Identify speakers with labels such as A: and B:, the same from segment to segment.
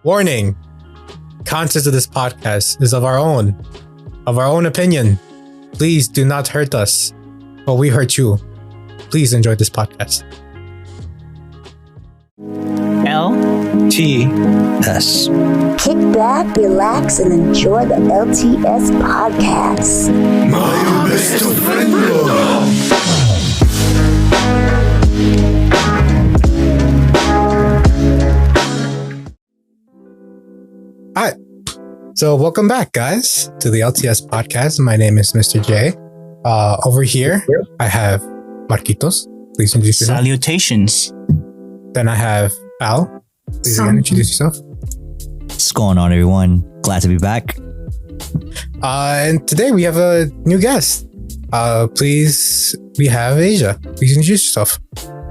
A: Warning. Content of this podcast is of our own opinion. Please do not hurt us, but we hurt you. Please enjoy this podcast.
B: LTS.
C: Kick back, relax, and enjoy the LTS podcast.
D: My best friend.
A: Hi. So welcome back, guys, to the LTS podcast. My name is Mr. J. Over here, I have Marquitos. Please introduce yourself.
B: Salutations.
A: Then I have Al. Please again introduce yourself.
E: What's going on, everyone? Glad to be back.
A: And today we have a new guest. We have Asia. Please introduce yourself.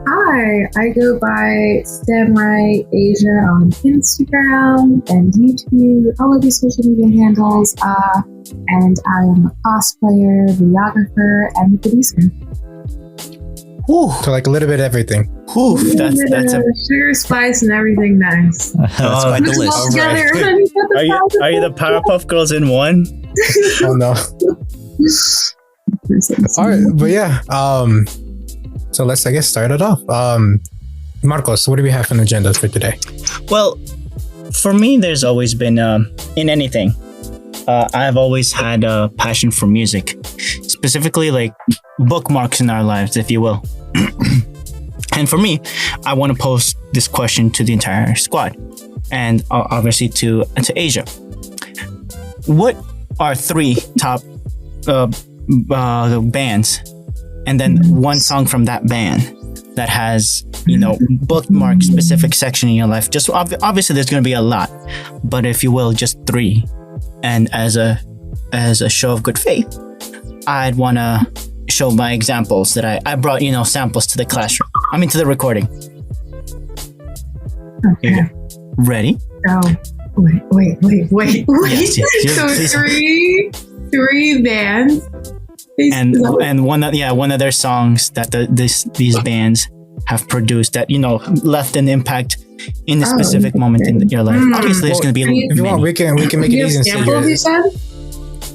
F: Hi, I go by Samurai Asia on Instagram and YouTube, all of these social media handles, and I am a cosplayer, videographer, and producer.
A: Whew. So like a little bit of everything.
B: Whew, that's a
F: sugar, spice, and everything nice.
E: That's quite the list.
F: All together.
B: Right. Are you the Powerpuff Girls in one?
A: Oh no. All right, but yeah. So let's, I guess, start it off. Marcos, what do we have on the agenda for today?
B: Well, for me, there's always been, in anything, I've always had a passion for music, specifically like bookmarks in our lives, if you will. And for me, I want to pose this question to the entire squad, and obviously to Asia. What are three top bands, and then one song from that band that has, bookmark specific section in your life? Just obviously there's going to be a lot, but if you will, just three. And as a show of good faith, I'd want to show my examples that I brought, samples to the classroom. To the recording.
F: Okay.
B: Ready?
F: Oh, wait.
B: Yes,
F: so three bands.
B: And one of their songs that these bands have produced that left an impact in the specific moment in your life. Obviously, there's going to be
A: if you want, we can make it easy and
F: samples, you said?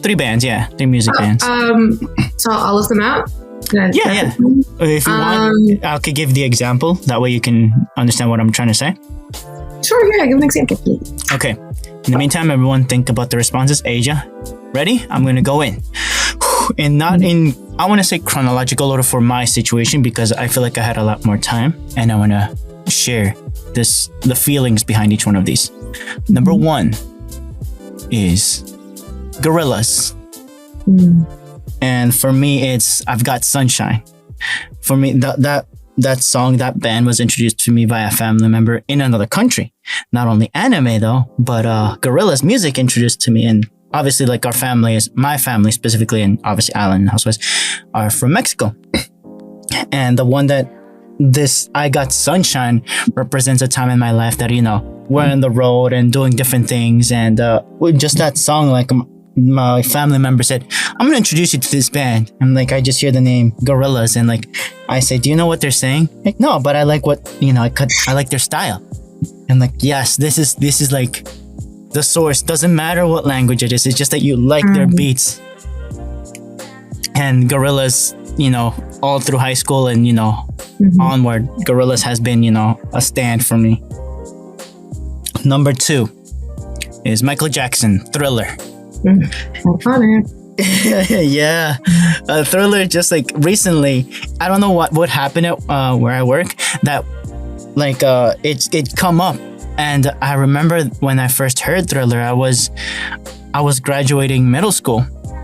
B: Three bands, yeah, three music bands.
F: So I'll list them out.
B: Yeah. If you want, I could give the example. That way you can understand what I'm trying to say.
F: Sure, yeah, give an example, please.
B: Okay. In the meantime, everyone think about the responses. Asia, ready? I'm going to go in. And not in, I want to say chronological order for my situation, because I feel like I had a lot more time and I want to share the feelings behind each one of these. Number one is Gorillaz. And for me, it's I've Got Sunshine. For me, that song, that band was introduced to me by a family member in another country. Not only anime though, but Gorillaz music introduced to me. And obviously, like my family specifically, and obviously Alan and Housewives are from Mexico. And the one that this I Got Sunshine represents a time in my life that, we're on the road and doing different things. And with just that song, like my family member said, I'm going to introduce you to this band. And like, I just hear the name Gorillaz. And like, I say, do you know what they're saying? Like, no, but I like what, I like their style. And like, yes, this is like the source. Doesn't matter what language it is. It's just that you like their beats. And Gorillaz, all through high school and, onward, Gorillaz has been, a stand for me. Number two is Michael Jackson, Thriller. Yeah. Thriller, just like recently, I don't know what happened at where I work, that like it come up. And I remember when I first heard Thriller, I was graduating middle school,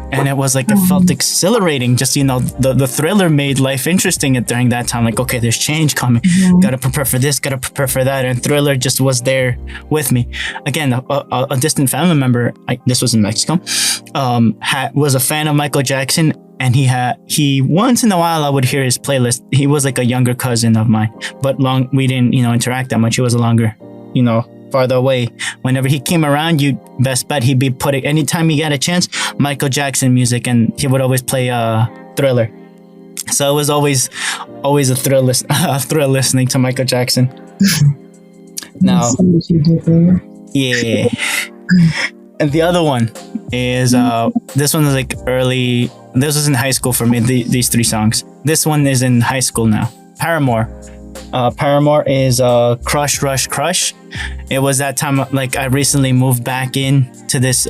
B: and it was like, it felt exhilarating. Just, the Thriller made life interesting during that time. Like, okay, there's change coming. Gotta prepare for this, gotta prepare for that. And Thriller just was there with me. Again, a distant family member, this was in Mexico, was a fan of Michael Jackson. And he once in a while I would hear his playlist. He was like a younger cousin of mine, but we didn't, interact that much. He was a longer, farther away. Whenever he came around, you best bet he'd be putting, anytime he got a chance, Michael Jackson music, and he would always play Thriller. So it was always a thrill listening to Michael Jackson. Now, Yeah. And the other one is this one is like early. This was in high school for me. These three songs. This one is in high school now. Paramore. Paramore is Crush Rush Crush. It was that time like I recently moved back in to this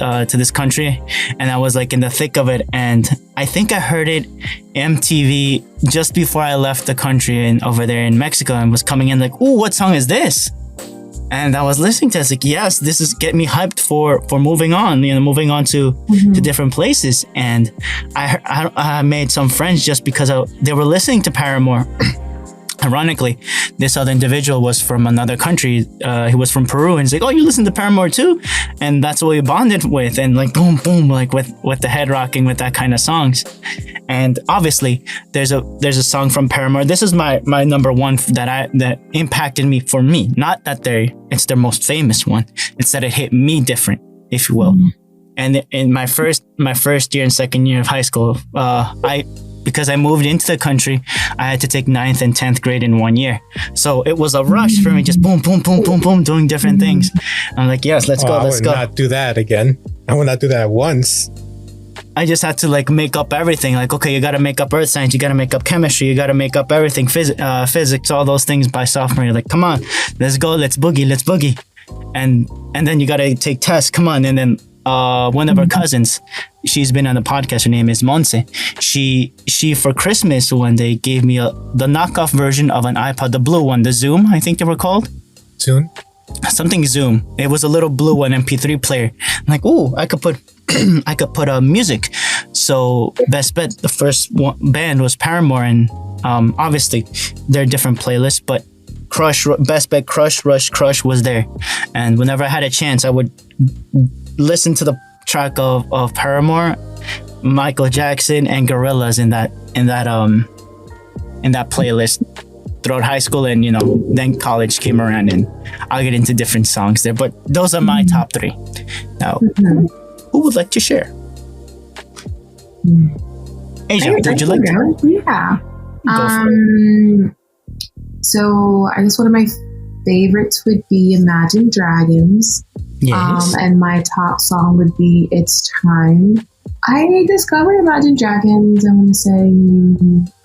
B: country, and I was like in the thick of it, and I think I heard it MTV just before I left the country and over there in Mexico, and was coming in like, ooh, what song is this? And I was listening to it. I was like, yes, this is get me hyped for moving on, moving on to different places. And I made some friends just because they were listening to Paramore. Ironically, this other individual was from another country. He was from Peru, and he's like, "Oh, you listen to Paramore too?" And that's what we bonded with, and like boom, boom, like with the head rocking with that kind of songs. And obviously, there's a song from Paramore. This is my number one that impacted me for me. Not that it's their most famous one. It's that it hit me different, if you will. And in my first year and second year of high school, because I moved into the country, I had to take 9th and 10th grade in 1 year. So it was a rush for me, just boom, boom, boom, boom, boom, doing different things. I'm like, yes, let's go, let's go.
A: I would not do that again. I would not do that once.
B: I just had to like make up everything. Like, okay, you got to make up earth science, you got to make up chemistry, you got to make up everything, physics, all those things by sophomore year. Like, come on, let's go, let's boogie. And then you got to take tests, come on. And then one of our cousins, she's been on the podcast, her name is Monse. She for Christmas one day gave me the knockoff version of an iPod, the blue one, the Zoom, I think they were called.
A: Zoom?
B: Something Zoom. It was a little blue one, MP3 player. I'm like, ooh, I could put music. So best bet, the first band was Paramore, and obviously they're different playlists, but best bet Crush Rush Crush was there. And whenever I had a chance, I would listen to the track of Paramore, Michael Jackson, and Gorillaz in that playlist throughout high school, and then college came around, and I'll get into different songs there. But those are my top three. Now, who would like to share? Asia, would you like to?
F: Yeah. So I guess one of my favorites would be Imagine Dragons.
B: Yes.
F: And my top song would be It's Time. I discovered Imagine Dragons, I want to say,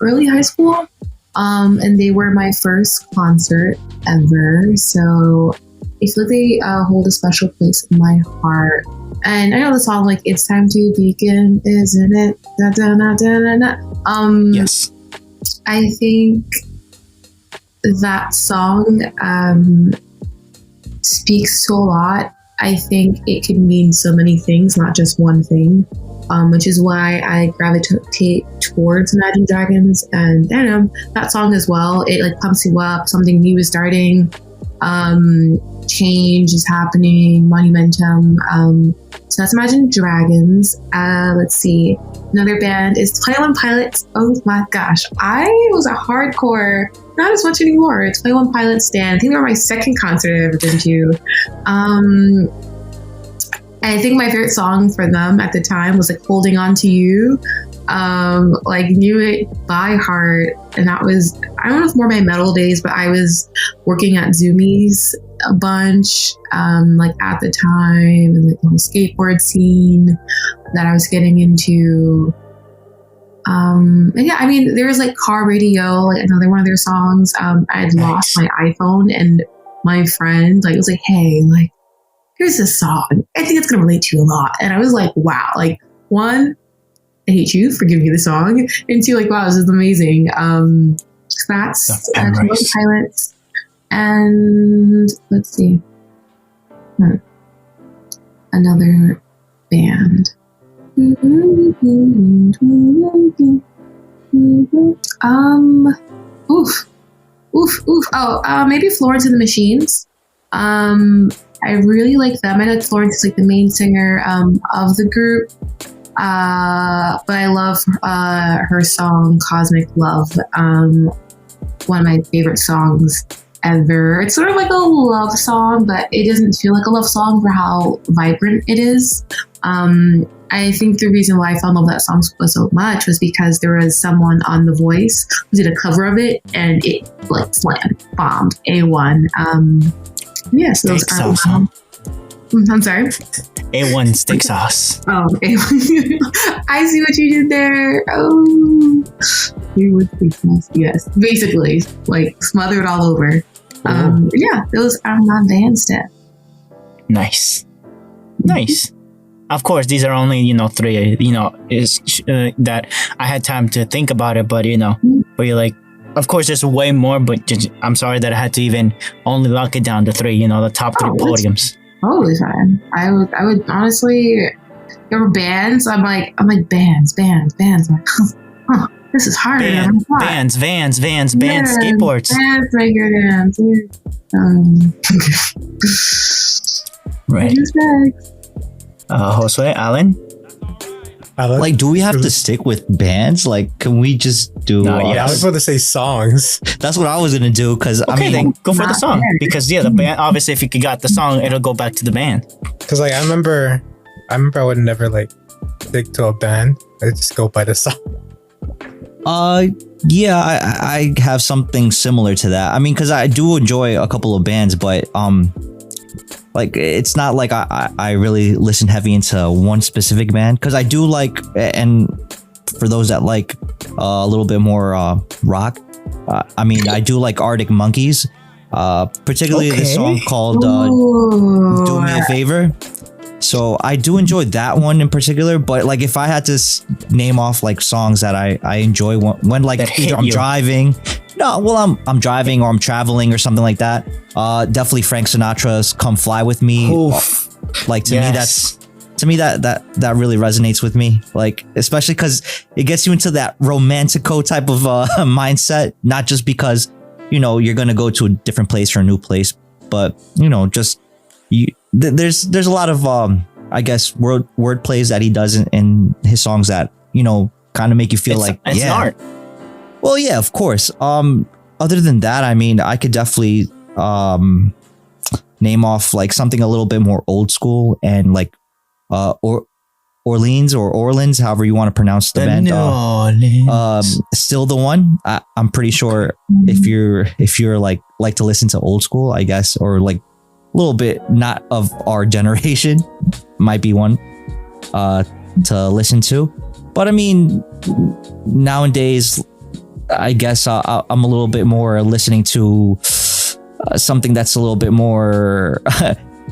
F: early high school. And they were my first concert ever. So I feel like they hold a special place in my heart. And I know the song, like, It's Time to Begin, isn't it? Da, da, da, da, da.
B: Yes.
F: I think that song speaks to a lot. I think it could mean so many things, not just one thing, which is why I gravitate towards Imagine Dragons. And I don't know, that song as well, it like pumps you up, something new is starting, change is happening, momentum. So that's Imagine Dragons. Let's see. Another band is 21 Pilots. Oh my gosh. I was a hardcore, not as much anymore, 21 Pilots stan. I think they were my second concert I've ever been to. I think my favorite song for them at the time was like Holding On To You. Like knew it by heart. And that was, I don't know if more my metal days, but I was working at Zoomies a bunch, like at the time, and like the skateboard scene that I was getting into. And yeah, I mean, there was like Car Radio, like another one of their songs. I had lost my iPhone, and my friend like was like, "Hey, like, here's this song. I think it's gonna relate to you a lot." And I was like, "Wow!" Like, one, I hate you for giving me the song, and two, like, wow, this is amazing. That's 21 Pilots, and let's see, another band. Maybe Florence and the Machines. I really like them. I know Florence is like the main singer of the group, but I love her song "Cosmic Love." One of my favorite songs ever. It's sort of like a love song, but it doesn't feel like a love song for how vibrant it is. I think the reason why I fell in love with that song so much was because there was someone on The Voice who did a cover of it, and it like slammed, bombed, A1. Yeah, so those are I'm sorry.
B: A1 steak sauce.
F: Oh, I see what you did there. Oh, yes, basically, like smothered all over. Yeah, those are my band steps.
B: Nice. Of course, these are only 3. That I had time to think about it, but but you're like, of course, there's way more. But I'm sorry that I had to even only lock it down to 3. The top 3 podiums.
F: Totally fine. I would honestly. There were bands. I'm like bands. I'm like, huh, this is harder than I thought.
B: Bands, skateboards.
F: Bands, regular bands.
B: Right. Josue, Alan?
E: Like, do we have to stick with bands? Like, can we just do?
A: I was about to say songs.
E: That's what I was gonna do because
B: okay, then go for the song because the band. Obviously, if you got the song, it'll go back to the band.
A: Because I remember I would never stick to a band. I just go by the song.
E: Yeah, I have something similar to that. I mean, because I do enjoy a couple of bands, but like it's not like I really listen heavy into one specific band because I do like, and for those that like a little bit more rock, I mean I do like Arctic Monkeys, particularly the song called "Do Me a Favor." So I do enjoy that one in particular, but like if I had to name off like songs that I enjoy when like either I'm driving, I'm driving or I'm traveling or something like that. Definitely Frank Sinatra's "Come Fly with Me."
B: Oof.
E: Like to me that really resonates with me. Like especially because it gets you into that romantico type of mindset, not just because you're gonna go to a different place or a new place, but just there's a lot of I guess word plays that he does in his songs that kind of make you feel it's an art. Well, yeah, of course. Other than that, I mean, I could definitely name off like something a little bit more old school and like Orleans or Orleans, however you want to pronounce the band. Still the One. I'm pretty sure if you're like to listen to old school, I guess, or like a little bit not of our generation, might be one to listen to. But I mean, nowadays, I guess I'm a little bit more listening to something that's a little bit more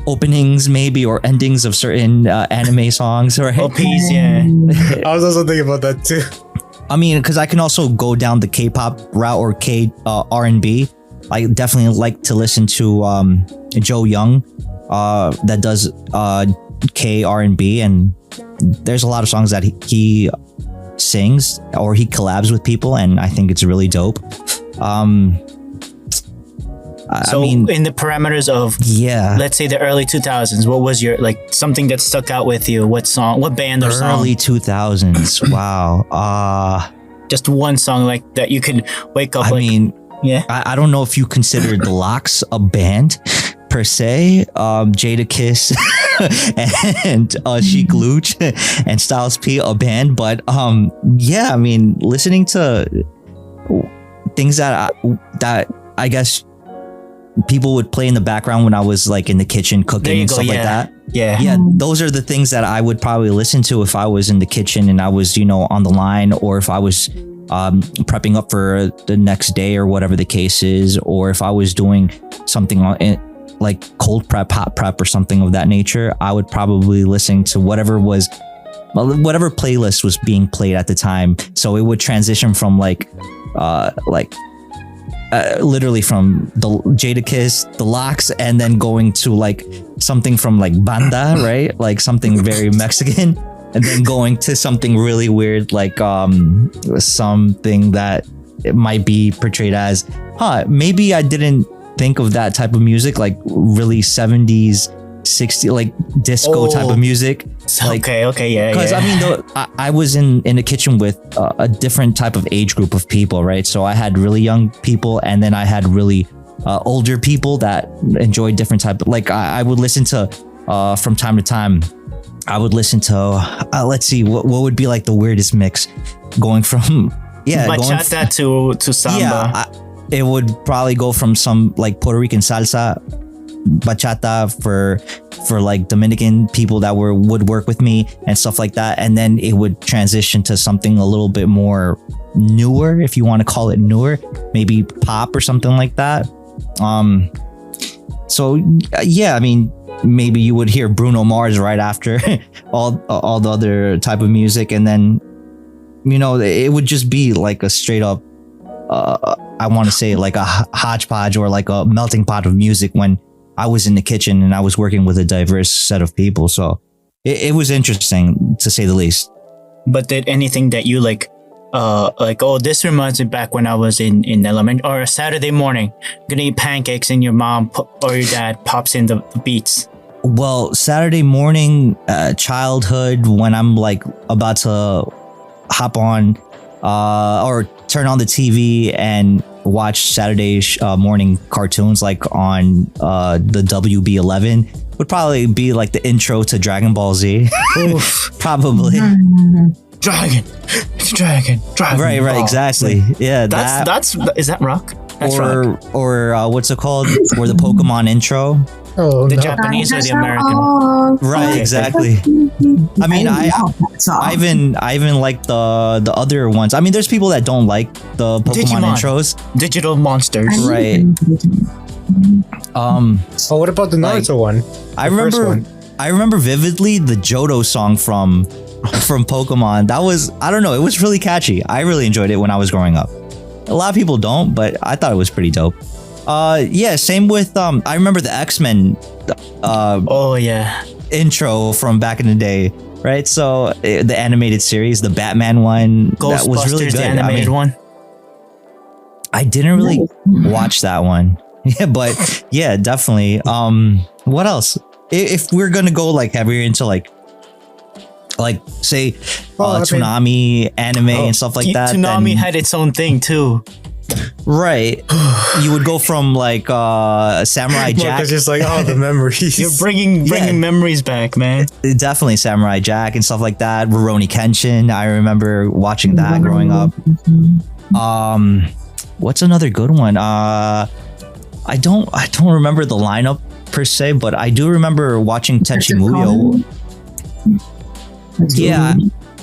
E: openings maybe or endings of certain anime songs, right?
B: OPs, yeah.
A: I was also thinking about that too.
E: I mean, because I can also go down the K-pop route or R&B. I definitely like to listen to Joe Young that does K R&B, and there's a lot of songs that he sings or he collabs with people, and I think it's really dope.
B: So I mean, in the parameters of let's say the early 2000s, what was your like something that stuck out with you? What song, what band or song?
E: Early 2000s. Wow.
B: Just one song like that you could wake up.
E: I don't know if you consider the Lox a band per se. Jada Kiss and Chic Luch and Styles P a band, but I mean, listening to things that I guess people would play in the background when I was like in the kitchen cooking and stuff like that. Yeah, those are the things that I would probably listen to if I was in the kitchen and I was on the line, or if I was prepping up for the next day or whatever the case is, or if I was doing something like cold prep, hot prep, or something of that nature. I would probably listen to whatever playlist was being played at the time. So it would transition from literally from the Jada Kiss, the Lox, and then going to like something from like banda, right? Like something very Mexican, and then going to something really weird, like something that it might be portrayed as, maybe I didn't think of that type of music, like really 70s, 60s, like disco type of music. Like,
B: okay, yeah.
E: Because I mean, I was in the kitchen with a different type of age group of people, right? So I had really young people, and then I had really older people that enjoyed different type of, like I would listen to from time to time. I would listen to let's see what would be like the weirdest mix, going from
B: bachata to samba.
E: It would probably go from some like Puerto Rican salsa bachata for like Dominican people that would work with me and stuff like that, and then it would transition to something a little bit more newer, if you want to call it newer, maybe pop or something like that. So yeah, I mean, maybe you would hear Bruno Mars right after all the other type of music, and then it would just be like a straight up I want to say like a hodgepodge or like a melting pot of music when I was in the kitchen and I was working with a diverse set of people. So it was interesting, to say the least.
B: But did anything that you like, oh, this reminds me back when I was in elementary, or a Saturday morning, gonna eat pancakes and your mom or your dad pops in the beats?
E: Well, Saturday morning, childhood, when I'm like about to hop on or turn on the TV and watch Saturday morning cartoons like on the WB11, would probably be like the intro to Dragon Ball Z. Probably.
B: Dragon.
E: Right,
B: Ball.
E: exactly. Yeah,
B: that's is that rock? That's rock.
E: Or what's it called? Or the Pokemon intro.
A: Oh,
B: The
A: no.
B: Japanese or the American?
E: Right, exactly. I mean, I even like the other ones. I mean, there's people that don't like the Pokemon
B: Digimon.
E: intros.
B: Digital monsters.
E: Right.
A: Oh, what about the Naruto one?
E: I remember vividly the Johto song from Pokemon. That was, I don't know, it was really catchy. I really enjoyed it when I was growing up. A lot of people don't, but I thought it was pretty dope. Yeah, same with I remember the X-Men
B: Oh yeah.
E: intro from back in the day, right? So the animated series, the Batman one, that was really
B: Ghostbusters,
E: good.
B: the animated one.
E: I didn't really watch that one. Yeah, but yeah, definitely. What else? If we're gonna go like heavier into like say Toonami anime and stuff like that,
B: Toonami
E: then,
B: had its own thing too.
E: right? You would go from like Samurai Jack.
A: It's just like, oh, the memories.
B: You're bringing memories back, man.
E: Definitely Samurai Jack and stuff like that. Rurouni Kenshin. I remember watching that growing up. What's another good one? I don't remember the lineup per se, but I do remember watching Tenchi Muyo.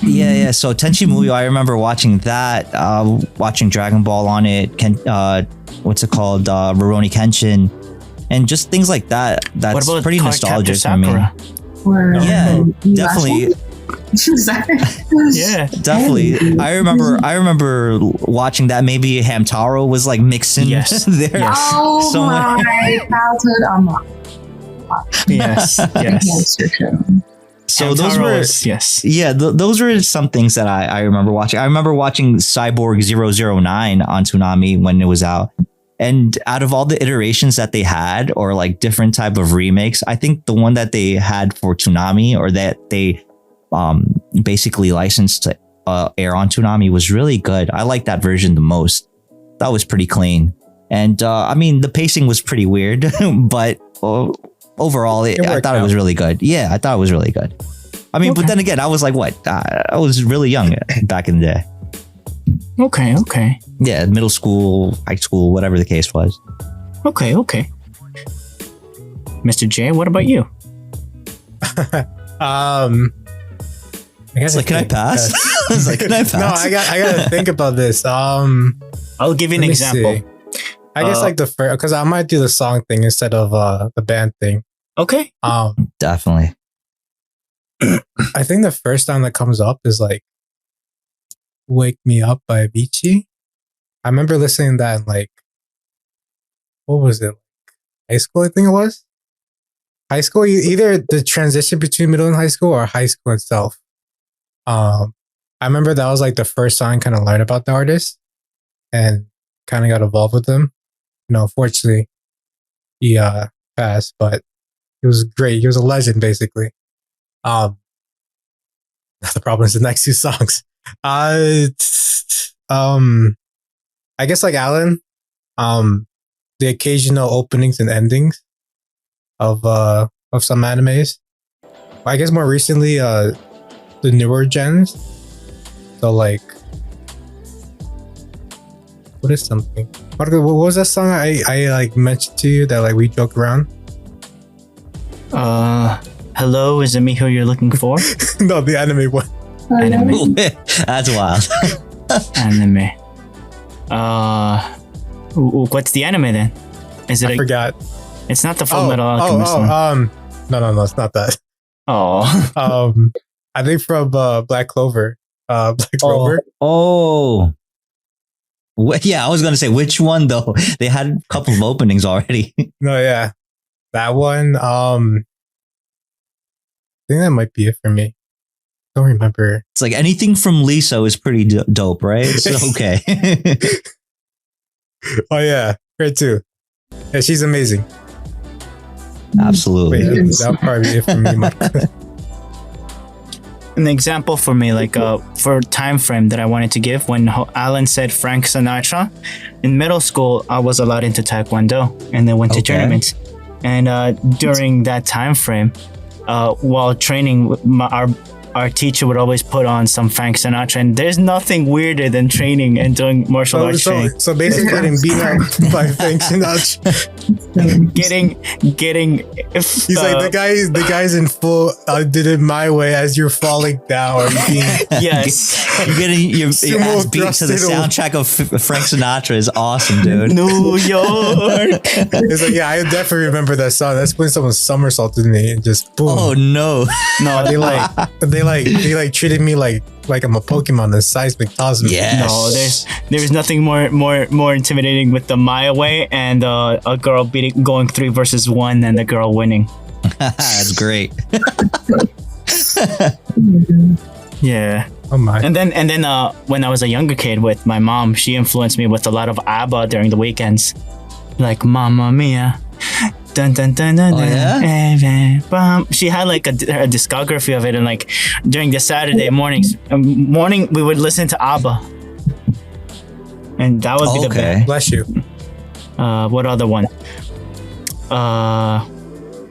E: Yeah. So Tenchi Muyo, I remember watching that. Watching Dragon Ball on it. What's it called? Rurouni Kenshin, and just things like that. That's pretty nostalgic for me. Yeah, definitely.
B: Yeah,
E: definitely. I remember watching that. Maybe Hamtaro was like mixing there.
B: Yes.
F: Oh
E: So
F: my childhood unlocked.
B: Yes.
E: So
B: Hamtaro
E: those were
B: yes.
E: Yeah, those were some things that I remember watching. I remember watching Cyborg 009 on Toonami when it was out. And out of all the iterations that they had, or like different type of remakes, I think the one that they had for Toonami, or that they basically licensed to air on Toonami, was really good. I like that version the most. That was pretty clean. And I mean, the pacing was pretty weird, but overall, I thought it was really good. Yeah, I thought it was really good. I mean, but then again, I was like, what? I was really young back in the day.
B: Okay.
E: Yeah, middle school, high school, whatever the case was.
B: Okay. Mr. J, what about you?
A: I guess
E: Like, can I pass? I was like, can I pass?
A: No, I gotta think about this.
B: I'll give you an
A: Let me
B: example.
A: see. I guess like the first, because I might do the song thing instead of the band thing.
B: Okay.
E: Definitely.
A: I think the first time that comes up is like "Wake Me Up" by Avicii. I remember listening to that in like, what was it? High school, I think it was. High school, either the transition between middle and high school or high school itself. I remember that was like the first song I kind of learned about the artist and kind of got involved with them. Fortunately, he passed, but he was great. He was a legend, basically. The problem is the next two songs. I guess like Alan, the occasional openings and endings of some animes. I guess more recently, the newer gens. So like, what is something? What was that song I like mentioned to you that like we joked around?
B: Hello, is it me who you're looking for?
A: No, the anime one.
B: Anime.
E: That's wild.
B: Anime. What's the anime then? Is it?
A: I forgot.
B: It's not the Full Metal Alchemist one.
A: No, it's not that.
B: Oh.
A: I think from Black Clover. Black Clover.
E: Oh. Yeah, I was gonna say which one though. They had a couple of openings already.
A: No, yeah, that one. I think that might be it for me. Don't remember.
E: It's like anything from Lisa is pretty dope, right? So okay.
A: Oh yeah, her too. Yeah, she's amazing.
E: Absolutely.
A: Wait, that'll probably be it for me.
B: An example for me, like for time frame that I wanted to give, when Alan said Frank Sinatra, in middle school I was a lot into Taekwondo and then went to tournaments. And during that time frame, while training, our teacher would always put on some Frank Sinatra, and there's nothing weirder than training and doing martial arts training.
A: So basically getting beat up by Frank Sinatra.
B: getting
A: He's like the guy's in full I did it my way as you're falling down or being
B: yes.
E: You're getting your ass beat to the soundtrack of Frank Sinatra is awesome, dude.
B: New York.
A: It's like, yeah, I definitely remember that song. That's when someone somersaulted me and just boom.
E: Oh no.
B: No,
A: they treated me like I'm a Pokemon, the seismic toss me.
E: Yes.
B: No, there's nothing more intimidating with the my way and a girl going 3 versus 1 and the girl winning.
E: That's great.
B: Yeah.
A: Oh my.
B: And then when I was a younger kid with my mom, she influenced me with a lot of ABBA during the weekends, like Mamma Mia. Dun, dun, dun, dun, dun. She had like a discography of it, and like during the Saturday morning we would listen to ABBA, and that would be the best.
A: Bless you.
B: What other one?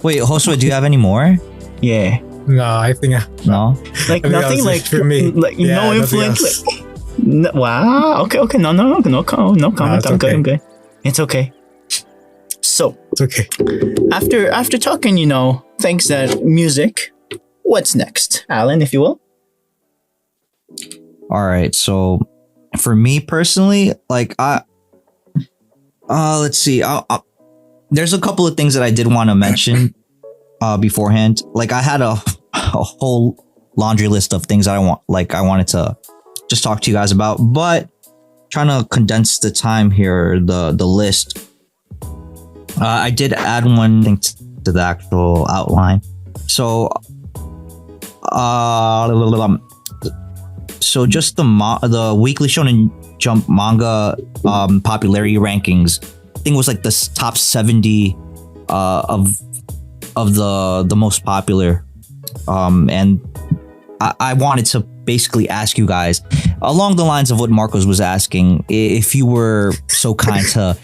E: Wait, Josue, do you have any more?
B: Yeah.
A: No, I think
E: No.
B: Like nothing like
A: for me.
B: Like
A: Yeah,
B: no influence.
A: else.
B: Like, wow. Okay. No comment. I'm
A: okay.
B: good. It's okay. So
A: It's okay.
B: after talking, things that music. What's next, Alan, if you will?
E: All right. So for me personally, like let's see. There's a couple of things that I did want to mention beforehand. Like I had a whole laundry list of things that I wanted to just talk to you guys about, but trying to condense the time here, the list. I did add one thing to the actual outline. So, just the weekly Shonen Jump manga popularity rankings. I think it was like the top 70 of the most popular. And I wanted to basically ask you guys along the lines of what Marcos was asking, if you were so kind to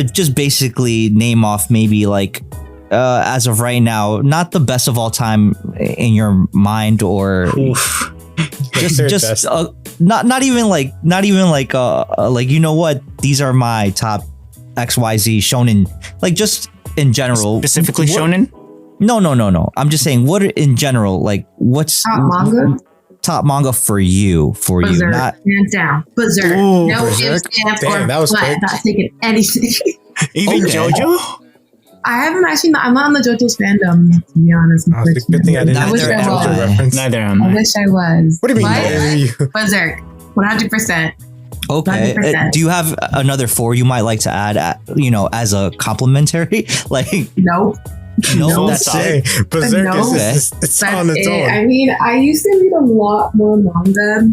E: just basically name off maybe like as of right now, not the best of all time in your mind, or just not even like you know what, these are my top XYZ shonen, like just in general.
B: Specifically shonen?
E: No. I'm just saying, what in general, like what's top manga for you?
F: Berserk,
E: Not
F: hands down. Berserk.
B: Ooh,
F: No
A: Berserk?
F: ifs, ands,
A: Damn,
F: or
A: that was
F: but.
A: quick.
F: Not taking anything.
B: Even
E: Okay.
B: JoJo?
F: I haven't actually. I'm not on the JoJo's fandom, to be honest.
A: Oh, it's a good thing I didn't
F: I wish
E: Neither
F: I
E: am
F: was.
E: I.
A: reference.
B: Neither am
F: I
B: I.
F: wish I was.
A: What do you mean?
F: But
A: Neither are you?
F: Berserk, 100%.
E: okay.
F: 100%.
E: Do you have another 4 you might like to add? As a complimentary, like
F: Nope.
E: no,
F: No.
E: that's it.
A: Say, Berserk
F: No.
A: is it's
F: That's
A: on its
F: it.
A: own.
F: I mean, I used to read a lot more manga,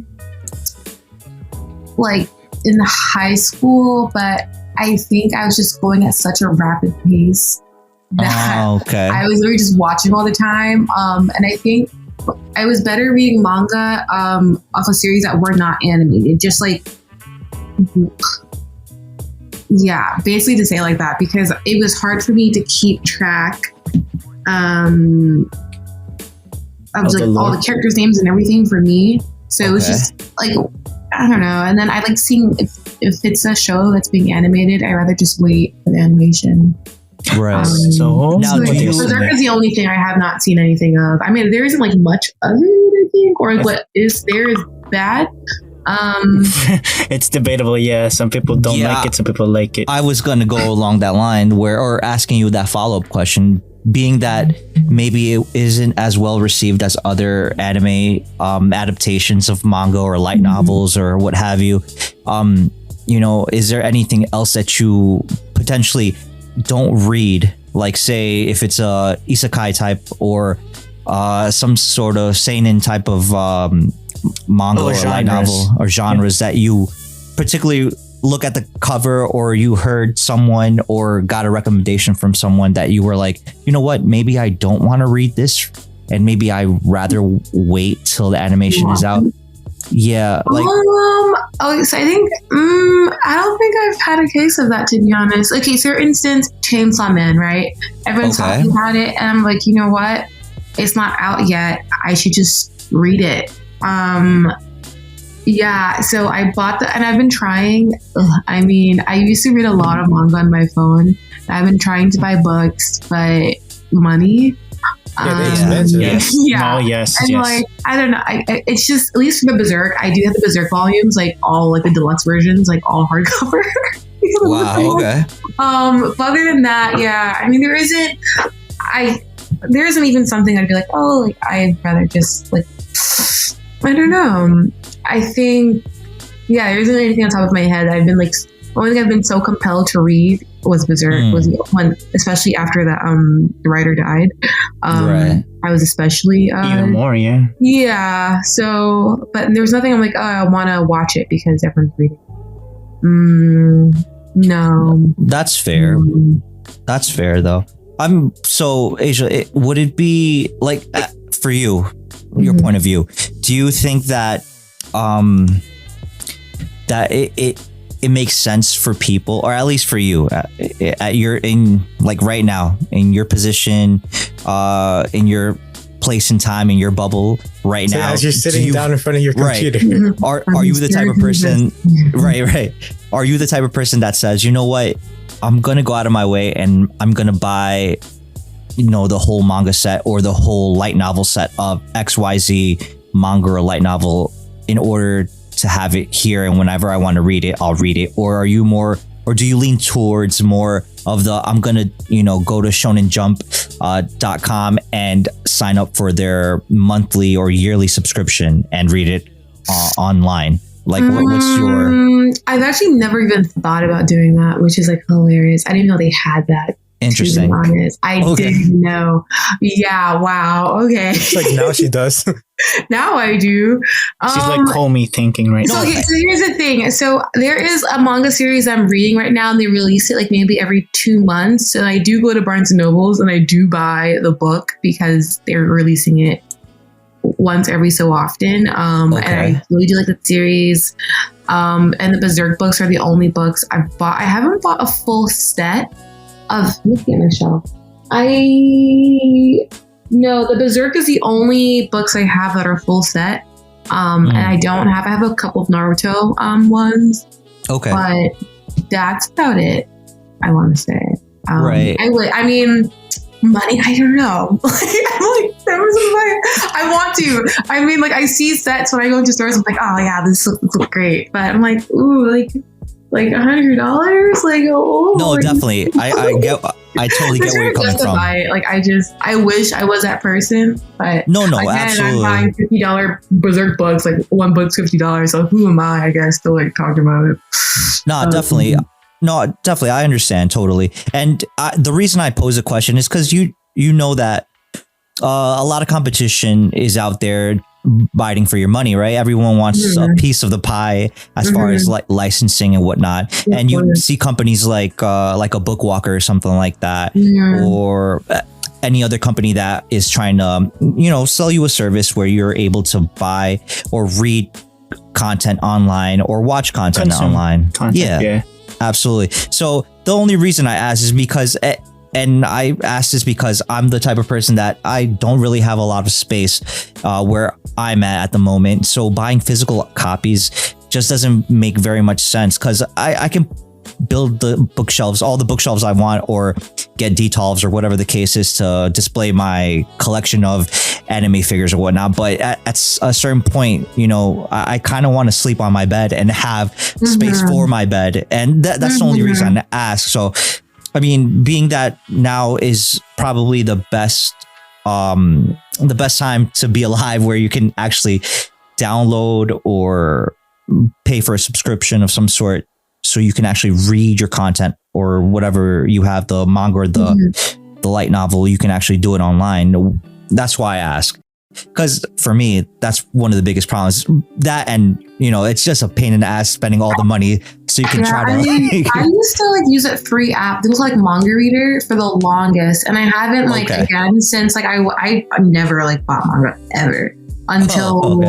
F: like in high school, but I think I was just going at such a rapid pace that
E: Oh, okay.
F: I was literally just watching all the time. And I think I was better reading manga off of series that were not animated, just like, yeah, basically to say it like that, because it was hard for me to keep track of
B: Of the
F: like all
B: lore.
F: the characters' names and everything for me. So it was
E: Okay.
F: just like, I don't know. And then I like seeing if it's a show that's being animated, I'd rather just wait for the animation.
E: Right.
B: So
E: Now, do you-
F: Berserk is the only thing I have not seen anything of. I mean, there isn't like much of it, I think, or what is there is bad.
B: It's debatable. Yeah, some people don't
E: Yeah.
B: like it, some people like it.
E: I was going to go along that line or asking you that follow-up question, being that maybe it isn't as well received as other anime adaptations of manga or light novels or what have you. Is there anything else that you potentially don't read? Like, say, if it's a isekai type or some sort of seinen type of manga or light novel or genres that you particularly look at the cover, or you heard someone or got a recommendation from someone that you were like, you know what, maybe I don't want to read this and maybe I rather wait till the animation is out. Yeah, like
F: so I think I don't think I've had a case of that, to be honest. Okay, so for instance, Chainsaw Man, right? Everyone's talking about it, and I'm like, you know what? It's not out yet. I should just read it. Yeah, so I bought and I've been trying. I mean, I used to read a lot of manga on my phone. I've been trying to buy books, but money.
A: Yeah, they're expensive.
B: Yes.
F: Yeah.
B: Oh, yes.
F: And
B: yes.
F: like, I don't know. It's just, at least for the Berserk, I do have the Berserk volumes, like all like the deluxe versions, like all hardcover.
E: wow, okay.
F: But other than that, yeah. I mean, there isn't even something I'd be like, oh, like I'd rather just like, I don't know. I think, yeah, there isn't anything on top of my head. I've been like, the only thing I've been so compelled to read was Berserk. Was the one, especially after the writer died.
E: Right.
F: I was especially
B: even more, yeah.
F: Yeah. So, but there was nothing I'm like, oh, I want to watch it because everyone's reading. No.
E: That's fair. That's fair, though. So, Asia, would it be like for you, your point of view? Do you think that that it makes sense for people, or at least for you, at your in like right now in your position, in your place and time, in your bubble right
A: So
E: now,
A: as you're sitting down in front of your
E: Right.
A: computer.
E: Are you the type of person? Right. Are you the type of person that says, you know what, I'm gonna go out of my way and I'm gonna buy, the whole manga set or the whole light novel set of XYZ manga or light novel in order to have it here, and whenever I want to read it, I'll read it? Or are you more, or do you lean towards more of the, I'm gonna, go to shonenjump.com and sign up for their monthly or yearly subscription and read it online? Like, what's your...
F: I've actually never even thought about doing that, which is like hilarious. I didn't even know they had that.
E: Interesting.
F: To be honest, I didn't know. Yeah. Wow. Okay.
A: It's like now she does.
F: Now I do.
B: She's like Comey thinking right now.
F: Okay, so here's the thing. So there is a manga series I'm reading right now, and they release it like maybe every 2 months. So I do go to Barnes and Nobles and I do buy the book because they're releasing it once every so often. And I really do like the series. And the Berserk books are the only books I've bought. I haven't bought a full set of, looking at my shelf. No, the Berserk is the only books I have that are full set. And I have a couple of Naruto ones. Okay. But that's about it, I want to say.
E: Right.
F: I mean, money, I don't know. I want to. I mean, like, I see sets when I go into stores, I'm like, oh yeah, this looks great. But I'm like, ooh, like $100? Like, oh.
E: No, definitely. I totally get where you're coming from.
F: Like, I wish I was that person, but
E: no,
F: again,
E: absolutely.
F: I'm buying $50 Berserk books. Like, one book's $50. So who am I guess, to like talk about it?
E: No, definitely. No, definitely. I understand totally. And the reason I pose a question is because you know that a lot of competition is out there biting for your money, right? Everyone wants a piece of the pie as far as like licensing and whatnot. And you see companies like a Bookwalker or something like that, or any other company that is trying to, sell you a service where you're able to buy or read content online or watch content online. Yeah, absolutely. So the only reason I ask is because and I ask this because I'm the type of person that I don't really have a lot of space where I'm at the moment. So buying physical copies just doesn't make very much sense, because I can build the bookshelves, all the bookshelves I want, or get D12s or whatever the case is to display my collection of anime figures or whatnot. But at a certain point, you know, I kind of want to sleep on my bed and have space for my bed. And that's the only reason I ask. So, I mean, being that now is probably the best time to be alive, where you can actually download or pay for a subscription of some sort, so you can actually read your content or whatever you have, the manga or the light novel, you can actually do it online. That's why I ask. Because for me, that's one of the biggest problems. That, and you know, it's just a pain in the ass spending all the money so you can try to.
F: I used to use a free app. It was like Manga Reader for the longest, and I haven't again since I never bought manga ever until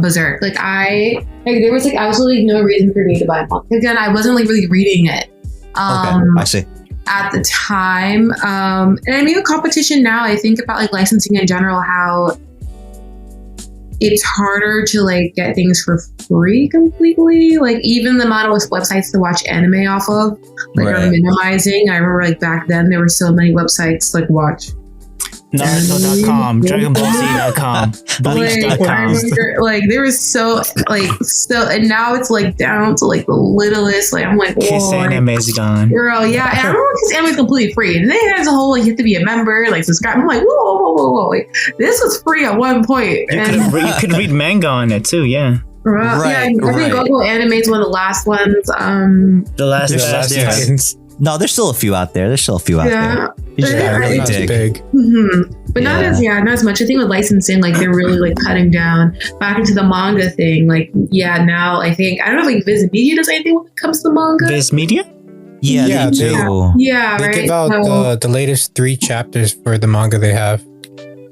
F: Berserk. I was no reason for me to buy manga again. I wasn't really reading it.
E: I see.
F: At the time, and I mean, with competition now, I think about licensing in general, how it's harder to get things for free completely. Even the amount of websites to watch anime off of are minimizing. I remember back then there were so many websites watch
B: Naruto.com, DragonBallZ.com, Bleach.com.
F: There was so, and now it's down to the littlest. I'm whoa.
B: Kiss Anime is gone.
F: Girl, yeah. And I remember Kiss Anime is completely free. And then it has a whole, you have to be a member, subscribe. I'm whoa. This was free at one point.
B: You could read manga on it too, yeah.
F: I think Gogo Anime is one of the last ones.
B: The last
E: No, there's still a few out there.
F: Yeah.
E: You just gotta really dig.
A: Big.
F: But not as much. I think with licensing, they're really cutting down back into the manga thing. Now I think, I don't know if Viz Media does anything when it comes to manga.
B: Viz Media?
E: Yeah, they do.
F: Yeah,
A: they
F: right.
A: give out the latest 3 chapters for the manga they have.